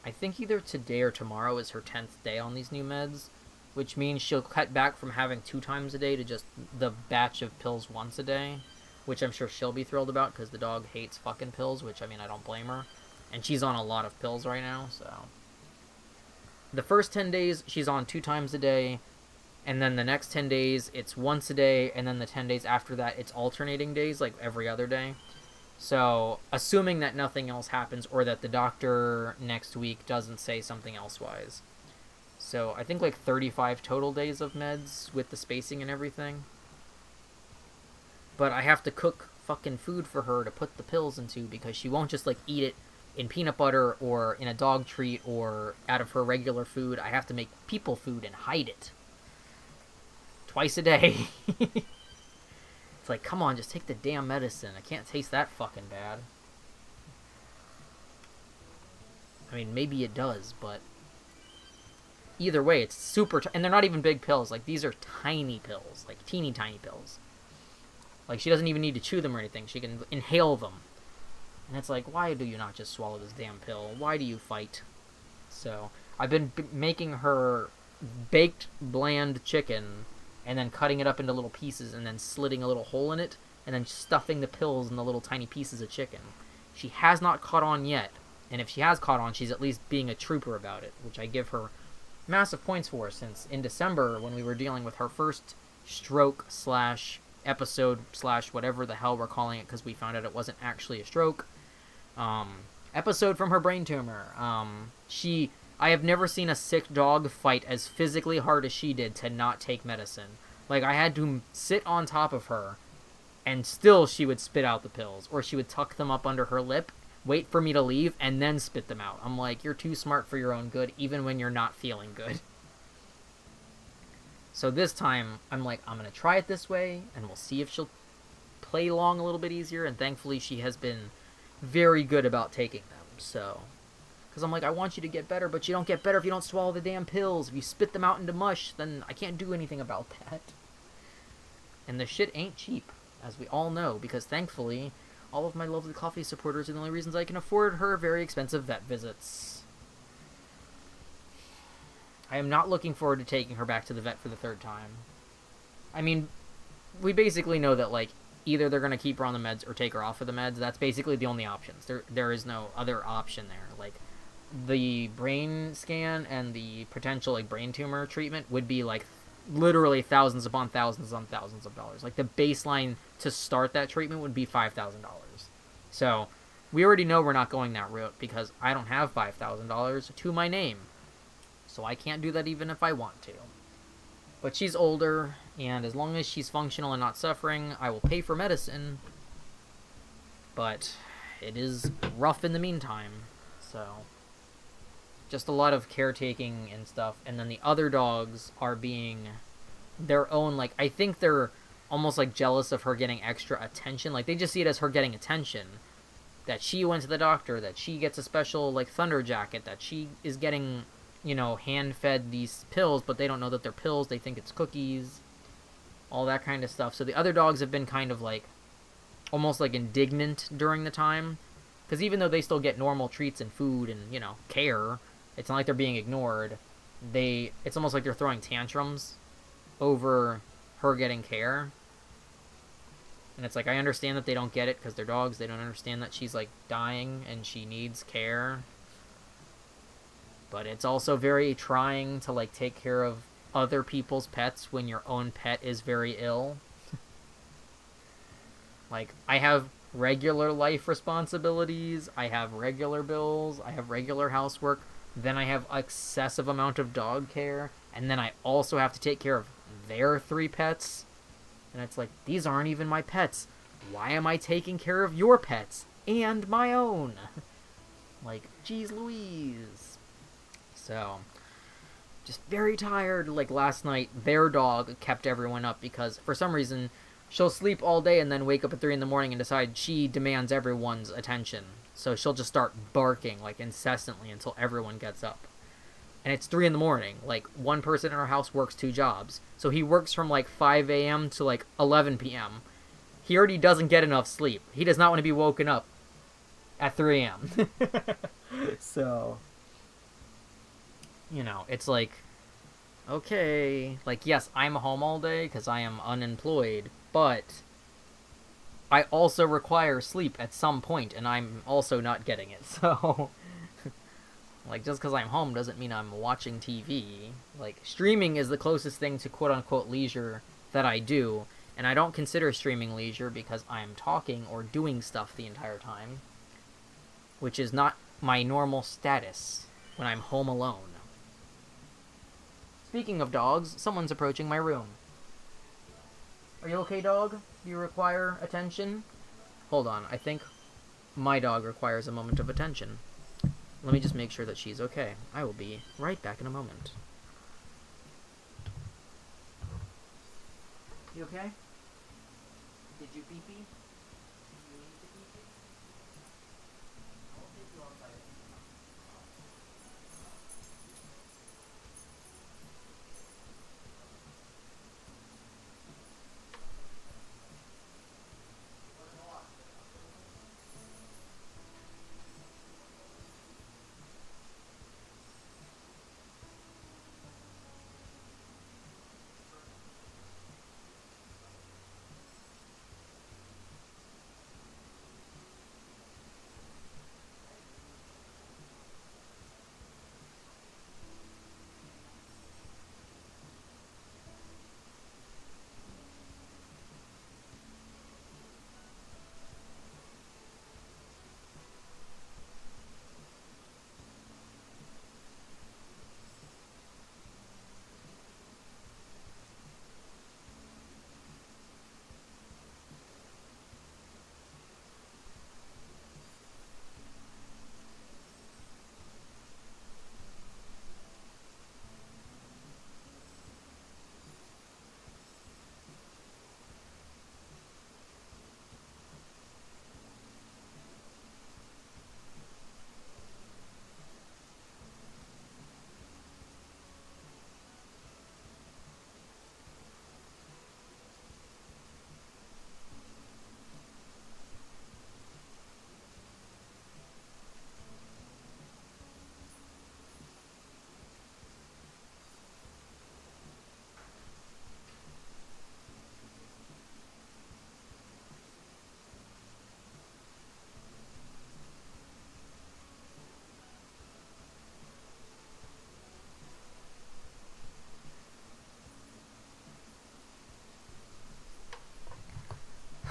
I think either today or tomorrow is her 10th day on these new meds, which means she'll cut back from having 2 times a day to just the batch of pills once a day, which I'm sure she'll be thrilled about, because the dog hates fucking pills, which, I mean, I don't blame her. And she's on a lot of pills right now, so... The first 10 days, she's on 2 times a day, and then the next 10 days, it's once a day, and then the 10 days after that, it's alternating days, like every other day. So, assuming that nothing else happens, or that the doctor next week doesn't say something else-wise. So, I think like 35 total days of meds, with the spacing and everything. But I have to cook fucking food for her to put the pills into, because she won't just, like, eat it in peanut butter or in a dog treat or out of her regular food. I have to make people food and hide it. Twice a day. It's like, come on, just take the damn medicine. I can't taste that fucking bad. I mean, maybe it does, but... Either way, it's super... And they're not even big pills. Like, these are tiny pills. Like, teeny tiny pills. Like, she doesn't even need to chew them or anything. She can inhale them. And it's like, why do you not just swallow this damn pill? Why do you fight? So, I've been making her baked, bland chicken, and then cutting it up into little pieces, and then slitting a little hole in it, and then stuffing the pills in the little tiny pieces of chicken. She has not caught on yet, and if she has caught on, she's at least being a trooper about it, which I give her massive points for, since in December, when we were dealing with her first stroke / episode / whatever the hell we're calling it, because we found out it wasn't actually a stroke, episode from her brain tumor. I have never seen a sick dog fight as physically hard as she did to not take medicine. Like, I had to sit on top of her, and still she would spit out the pills, or she would tuck them up under her lip, wait for me to leave, and then spit them out. I'm like, you're too smart for your own good, even when you're not feeling good. So this time, I'm like, I'm gonna try it this way, and we'll see if she'll play along a little bit easier, and thankfully she has been very good about taking them, so... Because I'm like, I want you to get better, but you don't get better if you don't swallow the damn pills. If you spit them out into mush, then I can't do anything about that. And the shit ain't cheap, as we all know, because thankfully, all of my lovely coffee supporters are the only reasons I can afford her very expensive vet visits. I am not looking forward to taking her back to the vet for the 3rd time. I mean, we basically know that, like, either they're going to keep her on the meds or take her off of the meds. That's basically the only options. There is no other option there. Like, the brain scan and the potential, like, brain tumor treatment would be, like, literally thousands upon thousands on thousands of dollars. Like, the baseline to start that treatment would be $5,000. So, we already know we're not going that route, because I don't have $5,000 to my name. So I can't do that even if I want to. But she's older, and as long as she's functional and not suffering, I will pay for medicine. But it is rough in the meantime, so... Just a lot of caretaking and stuff, and then the other dogs are being their own, like, I think they're almost, like, jealous of her getting extra attention. Like, they just see it as her getting attention. That she went to the doctor, that she gets a special, like, thunder jacket, that she is getting, you know, hand-fed these pills, but they don't know that they're pills, they think it's cookies, all that kind of stuff. So the other dogs have been kind of, like, almost, like, indignant during the time, because even though they still get normal treats and food and, you know, care... It's not like they're being ignored. It's almost like they're throwing tantrums over her getting care. And it's like, I understand that they don't get it because they're dogs. They don't understand that she's, like, dying and she needs care. But it's also very trying to, like, take care of other people's pets when your own pet is very ill. Like, I have regular life responsibilities, I have regular bills, I have regular housework, then I have excessive amount of dog care, and then I also have to take care of their 3 pets. And it's like, these aren't even my pets. Why am I taking care of your pets and my own? Like, geez Louise. So, just very tired. Like, last night, their dog kept everyone up because, for some reason, she'll sleep all day and then wake up at 3 in the morning and decide she demands everyone's attention. So she'll just start barking, like, incessantly until everyone gets up. And it's 3 in the morning. Like, one person in our house works 2 jobs. So he works from, like, 5 a.m. to, like, 11 p.m. He already doesn't get enough sleep. He does not want to be woken up at 3 a.m. So, you know, it's like, okay, like, yes, I'm home all day because I am unemployed, but I also require sleep at some point, and I'm also not getting it, so, like, just because I'm home doesn't mean I'm watching TV. Like, streaming is the closest thing to quote-unquote leisure that I do, and I don't consider streaming leisure because I'm talking or doing stuff the entire time, which is not my normal status when I'm home alone. Speaking of dogs, someone's approaching my room. Are you okay, dog? Do you require attention? Hold on, I think my dog requires a moment of attention. Let me just make sure that she's okay. I will be right back in a moment. You okay? Did you pee-pee? You need to pee-pee? I'll take you outside.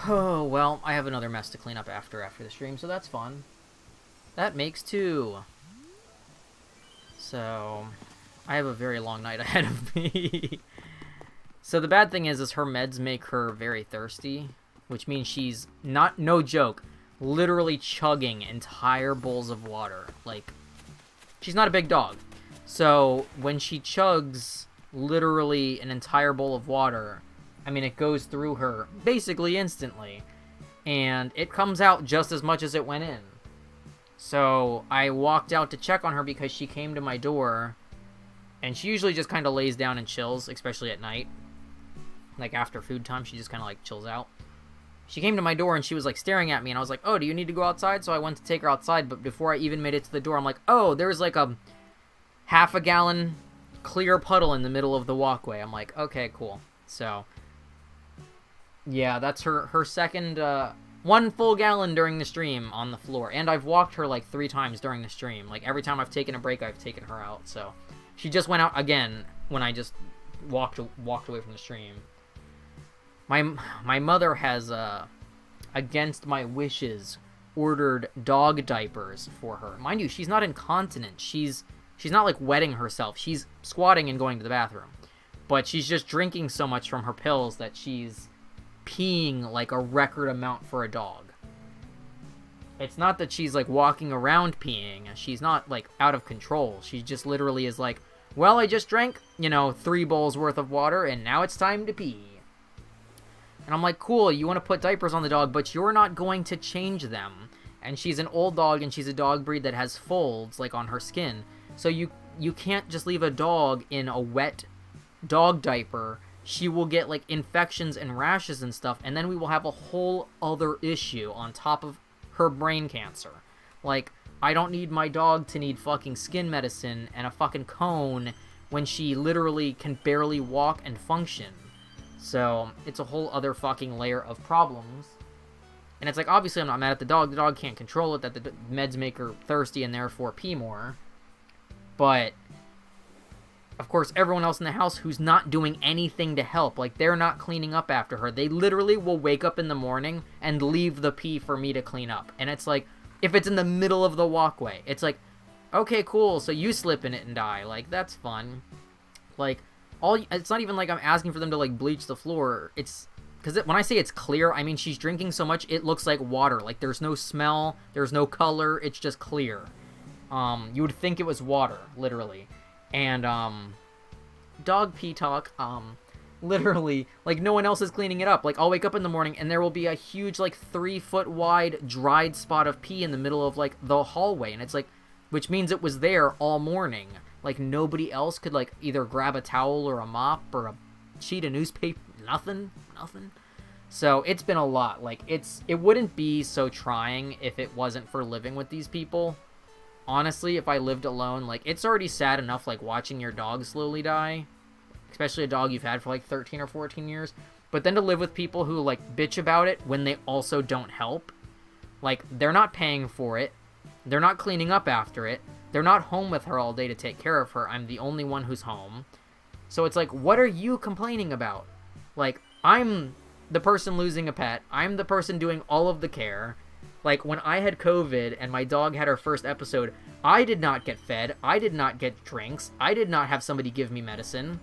Oh, well, I have another mess to clean up after the stream, so that's fun. That makes 2. So, I have a very long night ahead of me. So the bad thing is her meds make her very thirsty, which means she's not, no joke, literally chugging entire bowls of water. Like, she's not a big dog. So when she chugs literally an entire bowl of water, I mean, it goes through her basically instantly, and it comes out just as much as it went in. So I walked out to check on her because she came to my door, and she usually just kind of lays down and chills, especially at night. Like, after food time, she just kind of, like, chills out. She came to my door, and she was, like, staring at me, and I was like, oh, do you need to go outside? So I went to take her outside, but before I even made it to the door, I'm like, oh, there's, like, a half-a-gallon clear puddle in the middle of the walkway. I'm like, okay, cool. So, yeah, that's her second, 1 full gallon during the stream on the floor. And I've walked her, like, 3 times during the stream. Like, every time I've taken a break, I've taken her out. So, she just went out again when I just walked away from the stream. My mother has a against my wishes, ordered dog diapers for her. Mind you, she's not incontinent. She's not like wetting herself. She's squatting and going to the bathroom. But she's just drinking so much from her pills that she's peeing like a record amount for a dog. It's not that she's like walking around peeing. She's not like out of control. She just literally is like, well, I just drank, 3 bowls worth of water and now it's time to pee. And I'm like, cool, you want to put diapers on the dog, but you're not going to change them. And she's an old dog, and she's a dog breed that has folds, like, on her skin. So you can't just leave a dog in a wet dog diaper. She will get, like, infections and rashes and stuff, and then we will have a whole other issue on top of her brain cancer. Like, I don't need my dog to need fucking skin medicine and a fucking cone when she literally can barely walk and function. So, it's a whole other fucking layer of problems. And it's like, obviously I'm not mad at the dog. The dog can't control it, that the meds make her thirsty and therefore pee more. But, of course, everyone else in the house who's not doing anything to help, like, they're not cleaning up after her. They literally will wake up in the morning and leave the pee for me to clean up. And it's like, if it's in the middle of the walkway, it's like, okay, cool, so you slip in it and die. Like, that's fun. Like, it's not even like I'm asking for them to, like, bleach the floor. It's, because when I say it's clear, I mean she's drinking so much it looks like water. Like, there's no smell, there's no color, it's just clear. You would think it was water, literally. And, dog pee talk, literally, like, no one else is cleaning it up. Like, I'll wake up in the morning and there will be a huge, like, 3-foot wide dried spot of pee in the middle of, like, the hallway. And it's like, which means it was there all morning. Like, nobody else could, like, either grab a towel or a mop or a sheet of newspaper. Nothing. So, it's been a lot. Like, it wouldn't be so trying if it wasn't for living with these people. Honestly, if I lived alone, like, it's already sad enough, like, watching your dog slowly die. Especially a dog you've had for, like, 13 or 14 years. But then to live with people who, like, bitch about it when they also don't help. Like, they're not paying for it. They're not cleaning up after it. They're not home with her all day to take care of her. I'm the only one who's home. So it's like, what are you complaining about? Like, I'm the person losing a pet. I'm the person doing all of the care. Like, when I had COVID and my dog had her first episode, I did not get fed. I did not get drinks. I did not have somebody give me medicine.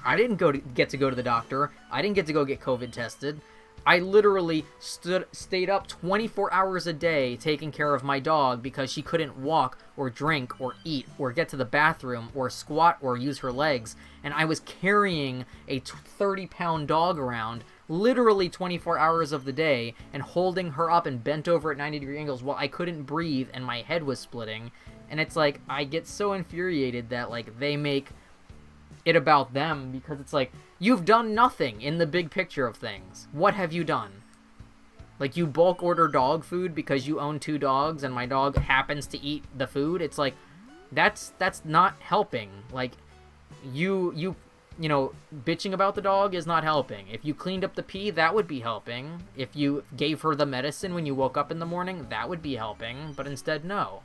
I didn't get to go to the doctor. I didn't get to go get COVID tested. I literally stayed up 24 hours a day taking care of my dog because she couldn't walk or drink or eat or get to the bathroom or squat or use her legs. And I was carrying a 30-pound dog around literally 24 hours of the day and holding her up and bent over at 90-degree angles while I couldn't breathe and my head was splitting. And it's like, I get so infuriated that, like, they make it about them, because it's like, you've done nothing in the big picture of things. What have you done? Like, you bulk order dog food because you own 2 dogs and my dog happens to eat the food. It's like, that's not helping. Like, you know, bitching about the dog is not helping. If you cleaned up the pee, that would be helping. If you gave her the medicine when you woke up in the morning, that would be helping. But instead, no.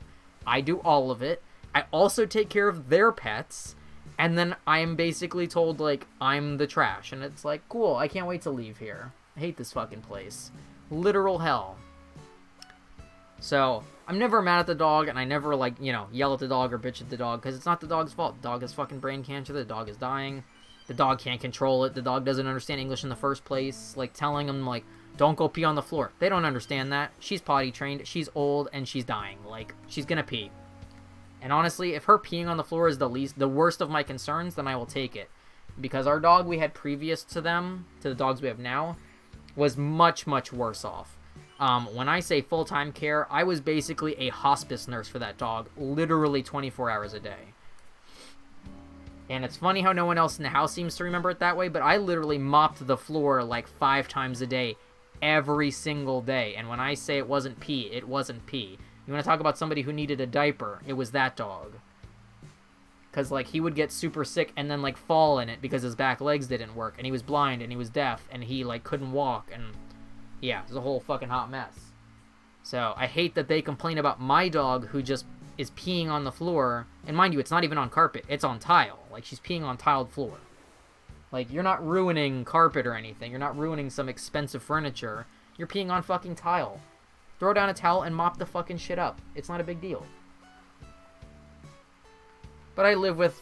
I do all of it. I also take care of their pets. And then I'm basically told, like, I'm the trash. And it's like, cool, I can't wait to leave here. I hate this fucking place. Literal hell. So, I'm never mad at the dog, and I never, like, yell at the dog or bitch at the dog, because it's not the dog's fault. The dog has fucking brain cancer, the dog is dying. The dog can't control it, the dog doesn't understand English in the first place. Like, telling them, like, don't go pee on the floor. They don't understand that. She's potty trained, she's old, and she's dying. Like, she's gonna pee. And honestly, if her peeing on the floor is the worst of my concerns, then I will take it. Because our dog we had previous to the dogs we have now, was much, much worse off. When I say full-time care, I was basically a hospice nurse for that dog, literally 24 hours a day. And it's funny how no one else in the house seems to remember it that way, but I literally mopped the floor like 5 times a day, every single day. And when I say it wasn't pee, it wasn't pee. You want to talk about somebody who needed a diaper, it was that dog. Because, like, he would get super sick and then, like, fall in it because his back legs didn't work. And he was blind and he was deaf and he, like, couldn't walk. And, yeah, it was a whole fucking hot mess. So, I hate that they complain about my dog who just is peeing on the floor. And mind you, it's not even on carpet. It's on tile. Like, she's peeing on tiled floor. Like, you're not ruining carpet or anything. You're not ruining some expensive furniture. You're peeing on fucking tile. Throw down a towel and mop the fucking shit up. It's not a big deal. But I live with,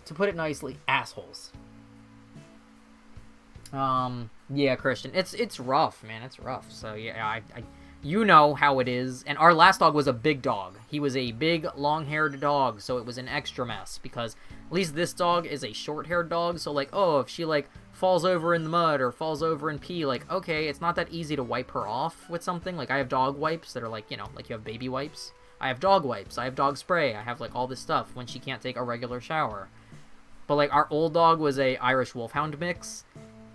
to put it nicely, assholes. Yeah, Christian, it's rough, man. It's rough. So yeah, you know how it is. And our last dog was a big dog. He was a big, long-haired dog, so it was an extra mess. Because at least this dog is a short-haired dog, so like, oh, if she like falls over in the mud or falls over in pee, like, okay, it's not that easy to wipe her off with something. Like, I have dog wipes that are like, you know, like you have baby wipes. I have dog wipes. I have dog spray. I have like all this stuff when she can't take a regular shower. But like, our old dog was a Irish Wolfhound mix,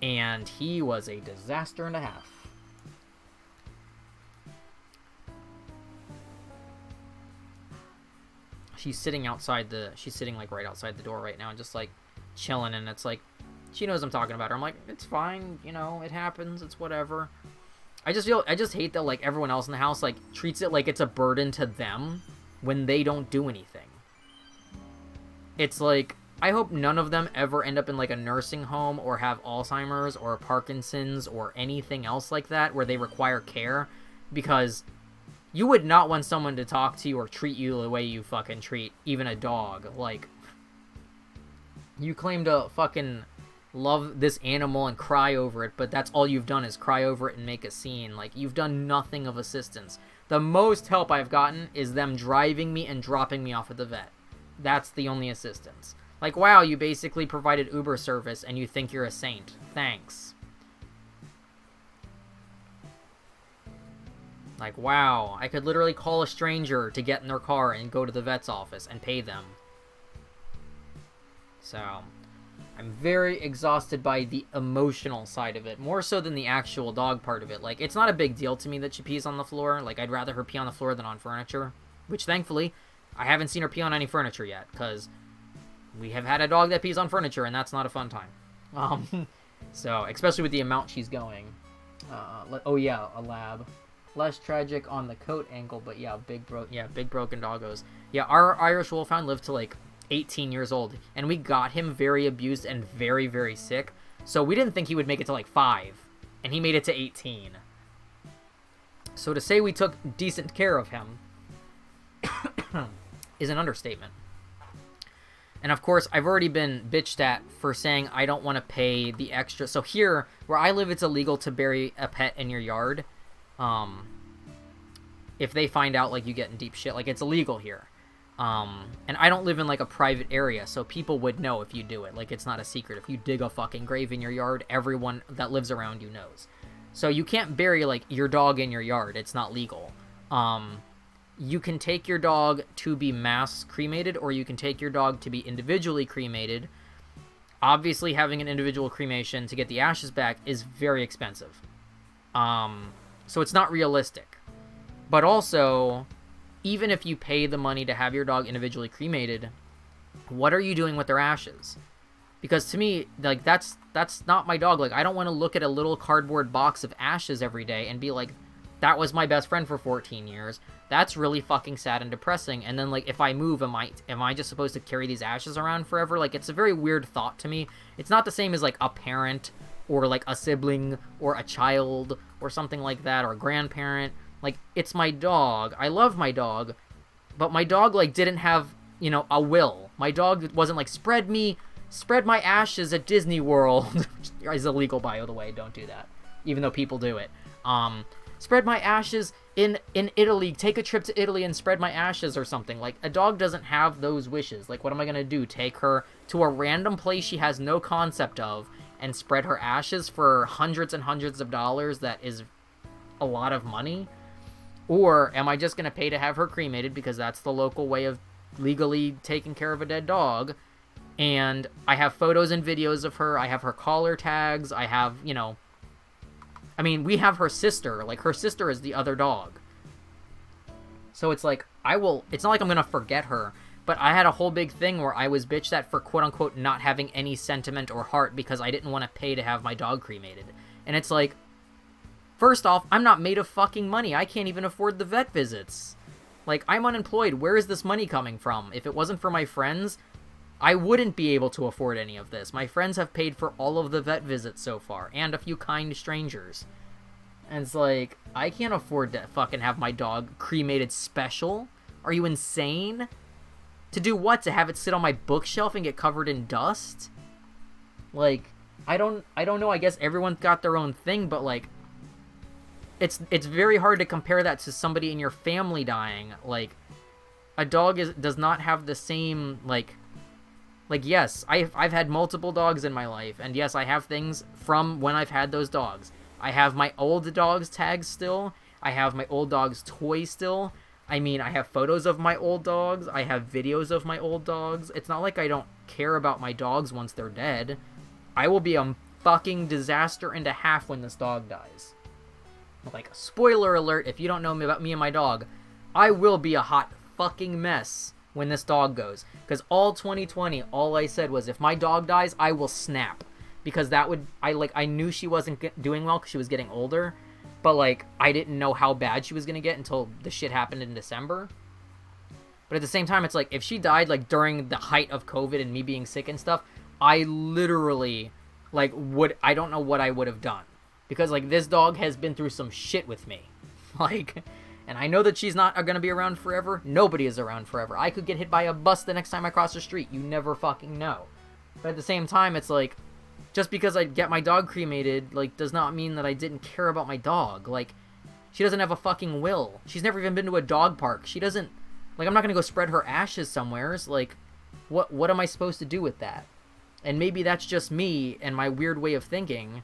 and he was a disaster and a half. She's sitting like right outside the door right now and just like chilling, and it's like, she knows I'm talking about her. I'm like, it's fine, you know, it happens, it's whatever. I just hate that like everyone else in the house like treats it like it's a burden to them when they don't do anything. It's like, I hope none of them ever end up in like a nursing home or have Alzheimer's or Parkinson's or anything else like that where they require care, because you would not want someone to talk to you or treat you the way you fucking treat even a dog. Like, you claim to fucking love this animal and cry over it, but that's all you've done is cry over it and make a scene. Like, you've done nothing of assistance. The most help I've gotten is them driving me and dropping me off at the vet. That's the only assistance. Like, wow, you basically provided Uber service and you think you're a saint. Thanks. Like, wow, I could literally call a stranger to get in their car and go to the vet's office and pay them. So, I'm very exhausted by the emotional side of it, more so than the actual dog part of it. Like, it's not a big deal to me that she pees on the floor. Like, I'd rather her pee on the floor than on furniture, which thankfully, I haven't seen her pee on any furniture yet, because we have had a dog that pees on furniture, and that's not a fun time. So, especially with the amount she's going. Oh yeah, a lab. Less tragic on the coat angle, but yeah, big broken doggos. Yeah, our Irish Wolfhound lived to like 18 years old, and we got him very abused and very, very sick, so we didn't think he would make it to like 5, and he made it to 18. So to say we took decent care of him is an understatement. And of course, I've already been bitched at for saying I don't want to pay the extra. So here, where I live, it's illegal to bury a pet in your yard. If they find out, like, you get in deep shit, like, it's illegal here. And I don't live in, like, a private area, so people would know if you do it. Like, it's not a secret. If you dig a fucking grave in your yard, everyone that lives around you knows. So you can't bury, like, your dog in your yard. It's not legal. You can take your dog to be mass cremated, or you can take your dog to be individually cremated. Obviously, having an individual cremation to get the ashes back is very expensive. So it's not realistic. But also, even if you pay the money to have your dog individually cremated, what are you doing with their ashes? Because to me, like, that's not my dog. Like, I don't want to look at a little cardboard box of ashes every day and be like, that was my best friend for 14 years. That's really fucking sad and depressing. And then, like, if I move, am I just supposed to carry these ashes around forever? Like, it's a very weird thought to me. It's not the same as, like, a parent or, like, a sibling or a child or something like that, or a grandparent. Like, it's my dog. I love my dog. But my dog, like, didn't have, you know, a will. My dog wasn't like, spread my ashes at Disney World. Which is illegal, by the way. Don't do that. Even though people do it. Spread my ashes in Italy. Take a trip to Italy and spread my ashes or something. Like, a dog doesn't have those wishes. Like, what am I going to do? Take her to a random place she has no concept of and spread her ashes for hundreds and hundreds of dollars? That is a lot of money. Or am I just going to pay to have her cremated because that's the local way of legally taking care of a dead dog? And I have photos and videos of her. I have her collar tags. I have, you know... I mean, we have her sister. Like, her sister is the other dog. So it's like, it's not like I'm going to forget her. But I had a whole big thing where I was bitched at for quote-unquote not having any sentiment or heart because I didn't want to pay to have my dog cremated. And it's like, first off, I'm not made of fucking money. I can't even afford the vet visits. Like, I'm unemployed. Where is this money coming from? If it wasn't for my friends, I wouldn't be able to afford any of this. My friends have paid for all of the vet visits so far, and a few kind strangers. And it's like, I can't afford to fucking have my dog cremated special. Are you insane? To do what? To have it sit on my bookshelf and get covered in dust? Like, I don't know. I guess everyone's got their own thing, but like, it's very hard to compare that to somebody in your family dying. Like, a dog does not have the same like yes, I've had multiple dogs in my life, and yes, I have things from when I've had those dogs. I have my old dog's tags still. I have my old dog's toys still. I mean, I have photos of my old dogs. I have videos of my old dogs. It's not like I don't care about my dogs once they're dead. I will be a fucking disaster and a half when this dog dies. Like, spoiler alert, if you don't know about me and my dog, I will be a hot fucking mess when this dog goes. Because all 2020, all I said was, if my dog dies, I will snap. Because that would, I knew she wasn't doing well because she was getting older. But, like, I didn't know how bad she was going to get until the shit happened in December. But at the same time, it's like, if she died, like, during the height of COVID and me being sick and stuff, I literally, like, I don't know what I would have done. Because, like, this dog has been through some shit with me. Like, and I know that she's not going to be around forever. Nobody is around forever. I could get hit by a bus the next time I cross the street. You never fucking know. But at the same time, it's like, just because I get my dog cremated, like, does not mean that I didn't care about my dog. Like, she doesn't have a fucking will. She's never even been to a dog park. She doesn't, like, I'm not going to go spread her ashes somewheres. Like, what am I supposed to do with that? And maybe that's just me and my weird way of thinking.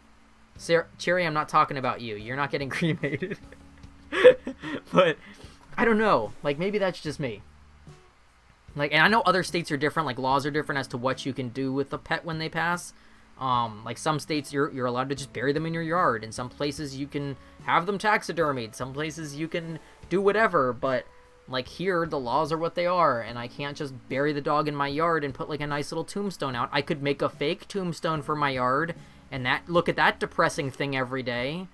Cherry, I'm not talking about you. You're not getting cremated. But, I don't know. Like, maybe that's just me. Like, and I know other states are different. Like, laws are different as to what you can do with a pet when they pass. Like, some states you're allowed to just bury them in your yard. In some places you can have them taxidermied. Some places you can do whatever. But, like, here, the laws are what they are. And I can't just bury the dog in my yard and put, like, a nice little tombstone out. I could make a fake tombstone for my yard. And look at that depressing thing every day.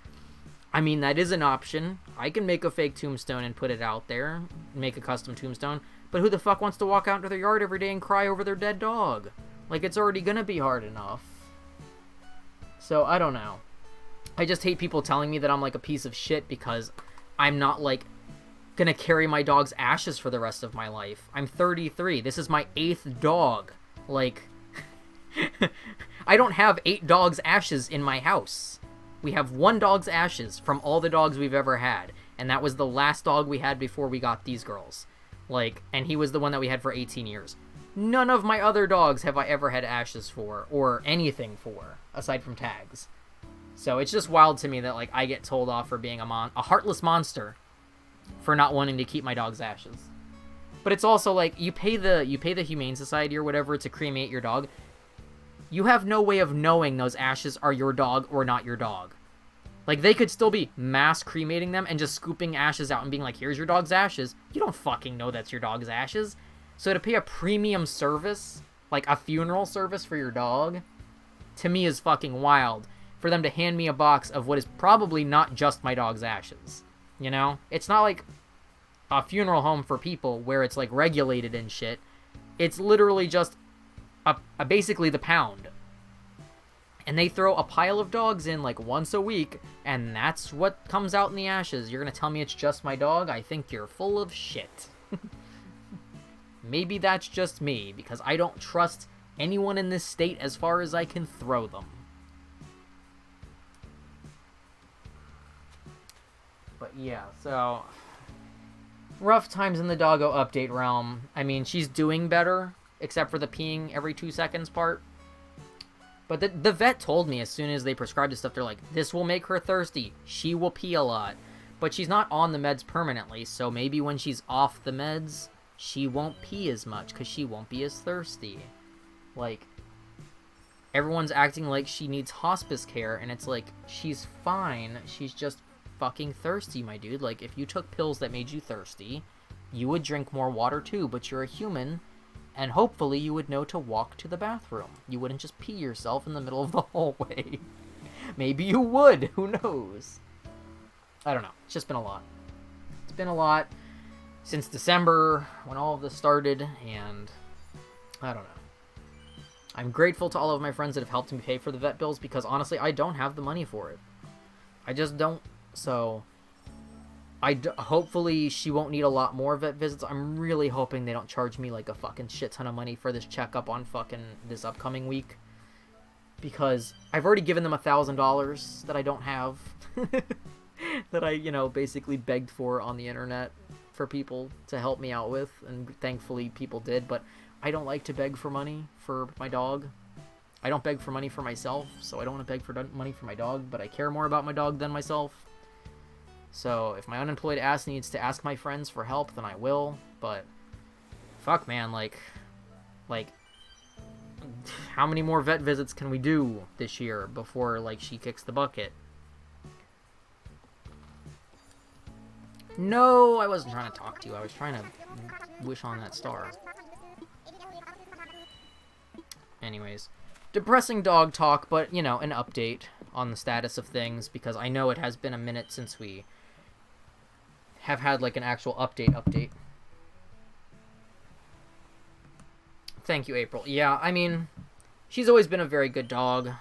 I mean, that is an option. I can make a fake tombstone and put it out there. Make a custom tombstone. But who the fuck wants to walk out into their yard every day and cry over their dead dog? Like, it's already gonna be hard enough. So, I don't know. I just hate people telling me that I'm, like, a piece of shit because I'm not, like, gonna carry my dog's ashes for the rest of my life. I'm 33. This is my 8th dog. Like, I don't have 8 dogs' ashes in my house. We have 1 dog's ashes from all the dogs we've ever had. And that was the last dog we had before we got these girls. Like, and he was the one that we had for 18 years. None of my other dogs have I ever had ashes for, or anything for, aside from tags. So it's just wild to me that, like, I get told off for being a heartless monster for not wanting to keep my dog's ashes. But it's also, like, you pay the Humane Society or whatever to cremate your dog. You have no way of knowing those ashes are your dog or not your dog. Like, they could still be mass cremating them and just scooping ashes out and being like, here's your dog's ashes. You don't fucking know that's your dog's ashes. So to pay a premium service, like a funeral service for your dog, to me is fucking wild. For them to hand me a box of what is probably not just my dog's ashes. You know? It's not like a funeral home for people where it's, like, regulated and shit. It's literally just basically the pound. And they throw a pile of dogs in, like, once a week, and that's what comes out in the ashes. You're gonna tell me it's just my dog? I think you're full of shit. Maybe that's just me, because I don't trust anyone in this state as far as I can throw them. But yeah, so rough times in the doggo update realm. I mean, she's doing better, except for the peeing every 2 seconds part. But the vet told me as soon as they prescribed this stuff, they're like, this will make her thirsty. She will pee a lot. But she's not on the meds permanently, so maybe when she's off the meds, she won't pee as much, because she won't be as thirsty. Like, everyone's acting like she needs hospice care, and it's like, she's fine. She's just fucking thirsty, my dude. Like, if you took pills that made you thirsty, you would drink more water too, but you're a human. And hopefully you would know to walk to the bathroom. You wouldn't just pee yourself in the middle of the hallway. Maybe you would. Who knows? I don't know. It's just been a lot. It's been a lot since December when all of this started, and I don't know. I'm grateful to all of my friends that have helped me pay for the vet bills because honestly, I don't have the money for it. I just don't. So hopefully she won't need a lot more vet visits. I'm really hoping they don't charge me like a fucking shit ton of money for this checkup on fucking this upcoming week, because I've already given them $1,000 that I don't have. That I, basically begged for on the internet for people to help me out with, and thankfully people did. But I don't like to beg for money for my dog. I don't beg for money for myself, so I don't want to beg for money for my dog, but I care more about my dog than myself. So if my unemployed ass needs to ask my friends for help, then I will. But fuck, man, like how many more vet visits can we do this year before like she kicks the bucket? No, I wasn't trying to talk to you. I was trying to wish on that star. Anyways, depressing dog talk, but, an update on the status of things, because I know it has been a minute since we have had, like, an actual update. Thank you, April. Yeah, I mean, she's always been a very good dog.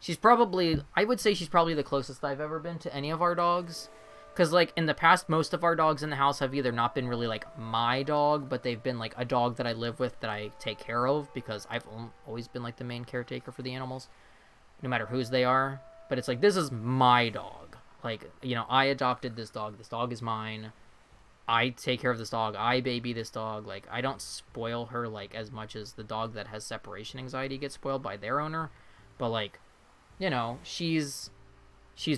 I would say she's probably the closest I've ever been to any of our dogs. Because, like, in the past, most of our dogs in the house have either not been really, like, my dog, but they've been, like, a dog that I live with that I take care of, because I've always been, like, the main caretaker for the animals, no matter whose they are. But it's like, this is my dog. Like, I adopted this dog. This dog is mine. I take care of this dog. I baby this dog. Like, I don't spoil her, like, as much as the dog that has separation anxiety gets spoiled by their owner. But, like, she's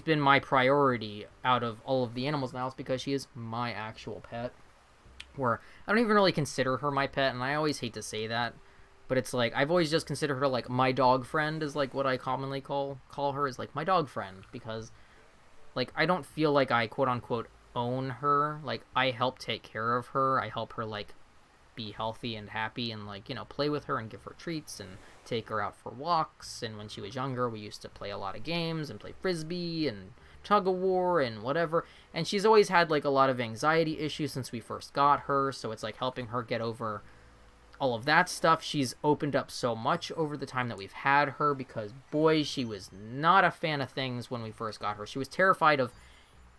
been my priority out of all of the animals in the house, because she is my actual pet. Where I don't even really consider her my pet, and I always hate to say that, but it's like, I've always just considered her like my dog friend, is like what I commonly call her, is like my dog friend, because like I don't feel like I quote unquote own her. Like, I help take care of her. I help her like be healthy and happy, and like, play with her and give her treats and take her out for walks. And when she was younger, we used to play a lot of games and play frisbee and tug of war and whatever. And she's always had like a lot of anxiety issues since we first got her, so it's like helping her get over all of that stuff. She's opened up so much over the time that we've had her, because boy, she was not a fan of things when we first got her. She was terrified of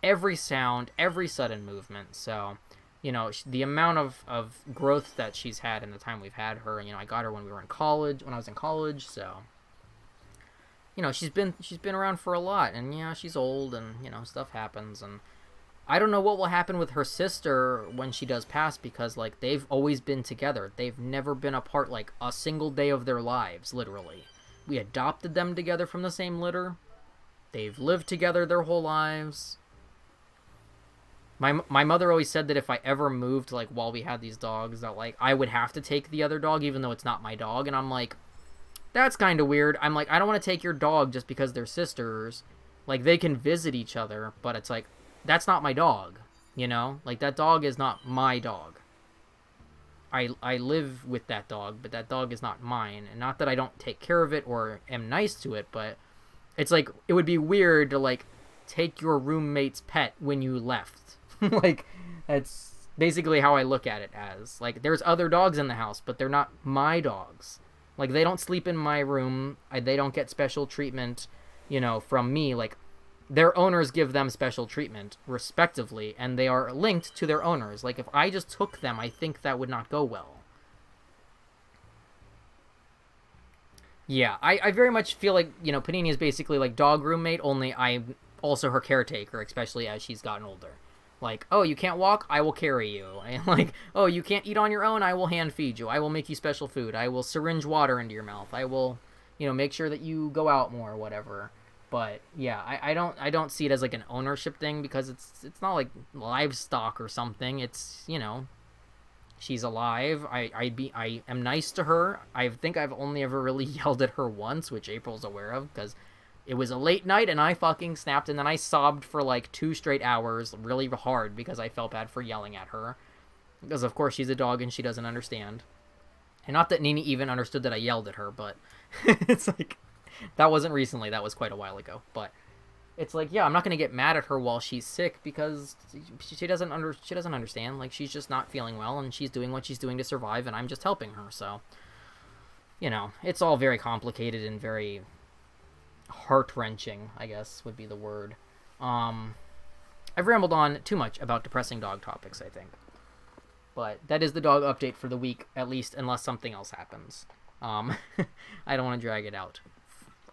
every sound, every sudden movement. So the amount of growth that she's had in the time we've had her, I got her when I was in college, so, she's been around for a lot, and, she's old, and, stuff happens, and I don't know what will happen with her sister when she does pass, because, like, they've always been together. They've never been apart, like, a single day of their lives, literally. We adopted them together from the same litter. They've lived together their whole lives. My mother always said that if I ever moved, like, while we had these dogs, that, like, I would have to take the other dog, even though it's not my dog. And I'm like, that's kind of weird. I'm like, I don't want to take your dog just because they're sisters. Like, they can visit each other, but it's like, that's not my dog, Like, that dog is not my dog. I live with that dog, but that dog is not mine. And not that I don't take care of it or am nice to it, but it's like, it would be weird to, like, take your roommate's pet when you left. Like, that's basically how I look at it as. Like, there's other dogs in the house, but they're not my dogs. Like, they don't sleep in my room. They don't get special treatment, from me. Like, their owners give them special treatment, respectively, and they are linked to their owners. Like, if I just took them, I think that would not go well. Yeah, I very much feel like, Panini is basically like dog roommate, only I'm also her caretaker, especially as she's gotten older. Like, oh, you can't walk? I will carry you. And like, oh, you can't eat on your own? I will hand feed you. I will make you special food. I will syringe water into your mouth. I will, make sure that you go out more, whatever. But yeah, I don't see it as like an ownership thing, because it's not like livestock or something. It's, she's alive. I am nice to her. I think I've only ever really yelled at her once, which April's aware of, because it was a late night and I fucking snapped, and then I sobbed for like 2 straight hours really hard because I felt bad for yelling at her. Because of course she's a dog and she doesn't understand. And not that Nini even understood that I yelled at her, but it's like, that wasn't recently, that was quite a while ago. But it's like, yeah, I'm not going to get mad at her while she's sick, because she doesn't understand. Like, she's just not feeling well, and she's doing what she's doing to survive, and I'm just helping her. So, it's all very complicated and very heart-wrenching, I guess would be the word. I've rambled on too much about depressing dog topics, I think. But that is the dog update for the week, at least unless something else happens. I don't want to drag it out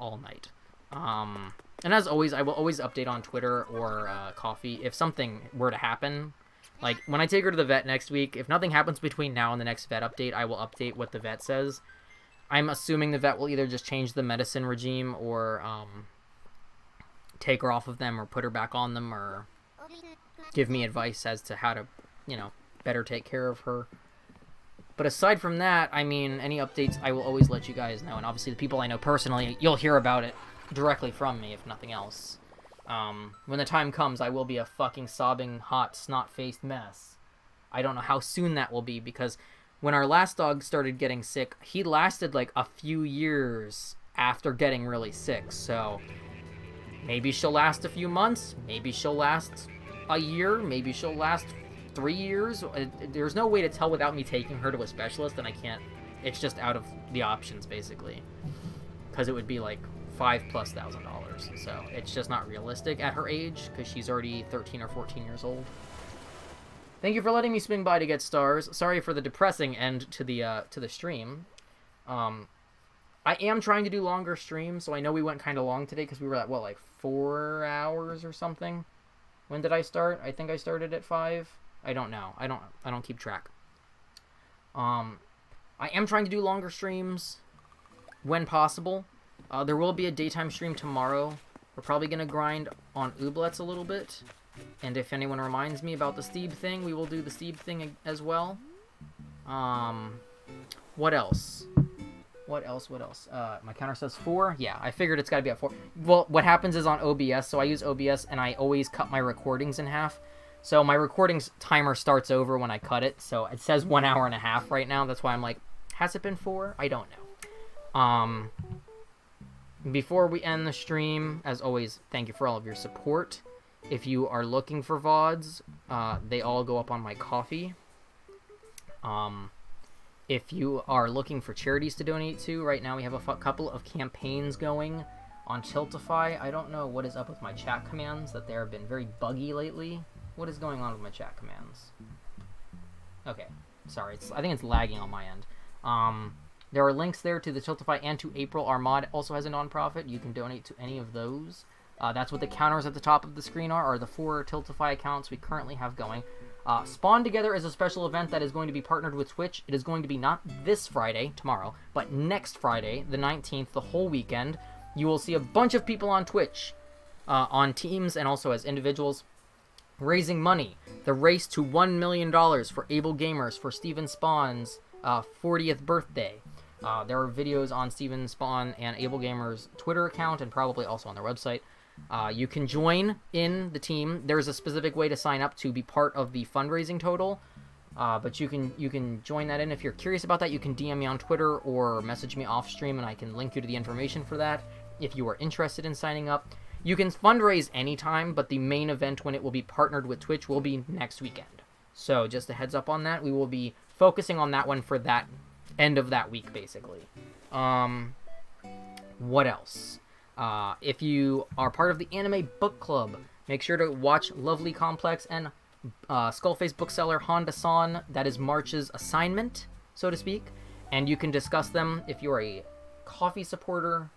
all night. And as always, I will always update on Twitter or Coffee if something were to happen. Like, when I take her to the vet next week, if nothing happens between now and the next vet update, I will update what the vet says. I'm assuming the vet will either just change the medicine regime or take her off of them or put her back on them or give me advice as to how to, better take care of her. But aside from that, I mean, any updates, I will always let you guys know. And obviously the people I know personally, you'll hear about it directly from me, if nothing else. When the time comes, I will be a fucking sobbing, hot, snot-faced mess. I don't know how soon that will be, because when our last dog started getting sick, he lasted like a few years after getting really sick. So maybe she'll last a few months, maybe she'll last a year, maybe she'll last 3 years. There's no way to tell without me taking her to a specialist, and I can't. It's just out of the options, basically, because it would be like $5,000+. So it's just not realistic at her age, because she's already 13 or 14 years old. Thank you for letting me swing by to get stars. Sorry for the depressing end to the stream. I am trying to do longer streams, so I know we went kind of long today because we were at what, like 4 hours or something. When did I start? I think I started at 5. I don't know. I don't keep track. I am trying to do longer streams when possible. There will be a daytime stream tomorrow. We're probably going to grind on Ooblets a little bit. And if anyone reminds me about the Steeb thing, we will do the Steeb thing as well. What else? What else? My counter says 4. Yeah, I figured it's got to be at 4. Well, what happens is on OBS, so I use OBS, and I always cut my recordings in half. So my recordings timer starts over when I cut it. So it says 1 hour and a half right now. That's why I'm like, has it been 4? I don't know. Before we end the stream, as always, thank you for all of your support. If you are looking for VODs, they all go up on my Coffee. If you are looking for charities to donate to, right now we have a couple of campaigns going on Tiltify. I don't know what is up with my chat commands, that they have been very buggy lately. What is going on with my chat commands? Okay, sorry, I think it's lagging on my end. There are links there to the Tiltify and to April. Our mod also has a nonprofit. You can donate to any of those. That's what the counters at the top of the screen are the 4 Tiltify accounts we currently have going. Spawn Together is a special event that is going to be partnered with Twitch. It is going to be not this Friday, tomorrow, but next Friday, the 19th, the whole weekend. You will see a bunch of people on Twitch, on teams and also as individuals, raising money. The race to $1 million for Able Gamers for Steven Spawn's 40th birthday. There are videos on Steven Spawn and Able Gamers' Twitter account and probably also on their website. You can join in the team. There's a specific way to sign up to be part of the fundraising total, but you can join that in. If you're curious about that, you can DM me on Twitter or message me off stream, and I can link you to the information for that if you are interested in signing up. You can fundraise anytime, but the main event when it will be partnered with Twitch will be next weekend. So just a heads up on that. We will be focusing on that one for that end of that week, basically. What else? If you are part of the Anime Book Club, make sure to watch Lovely Complex and Skullface Bookseller Honda-san. That is March's assignment, so to speak. And you can discuss them if you're a Coffee supporter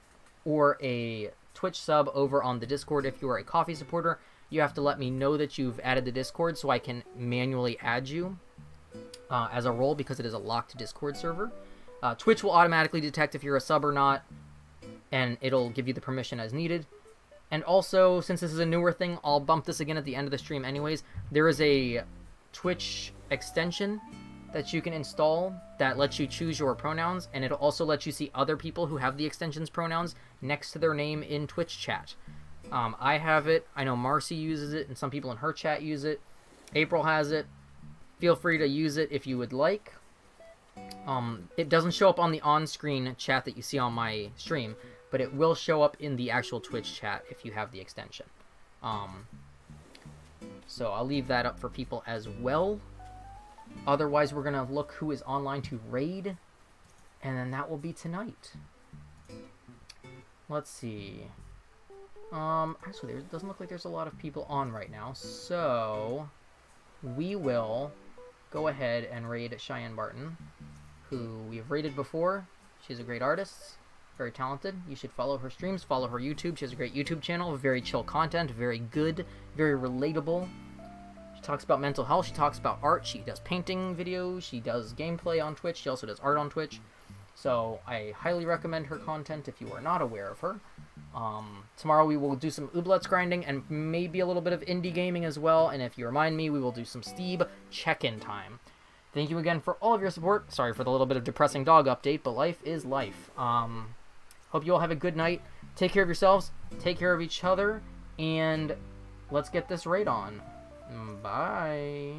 or a Twitch sub over on the Discord. If you are a Coffee supporter, you have to let me know that you've added the Discord so I can manually add you as a role, because it is a locked Discord server. Twitch will automatically detect if you're a sub or not, and it'll give you the permission as needed. And also, since this is a newer thing, I'll bump this again at the end of the stream anyways. There is a Twitch extension that you can install that lets you choose your pronouns, and it'll also let you see other people who have the extension's pronouns next to their name in Twitch chat. I have it. I know Marcy uses it, and some people in her chat use it. April has it. Feel free to use it if you would like. It doesn't show up on the on-screen chat that you see on my stream, but it will show up in the actual Twitch chat if you have the extension. So I'll leave that up for people as well. Otherwise, we're going to look who is online to raid, and then that will be tonight. Let's see. Actually, there doesn't look like there's a lot of people on right now, so we will go ahead and raid Cheyenne Barton, who we have raided before. She's a great artist, very talented. You should follow her streams, follow her YouTube. She has a great YouTube channel, very chill content, very good, very relatable. She talks about mental health, she talks about art, she does painting videos, she does gameplay on Twitch, she also does art on Twitch. So I highly recommend her content if you are not aware of her. Tomorrow we will do some Ooblets grinding and maybe a little bit of indie gaming as well. And if you remind me, we will do some Steeb check-in time. Thank you again for all of your support. Sorry for the little bit of depressing dog update, but life is life. Hope you all have a good night. Take care of yourselves. Take care of each other. And let's get this raid on. Bye.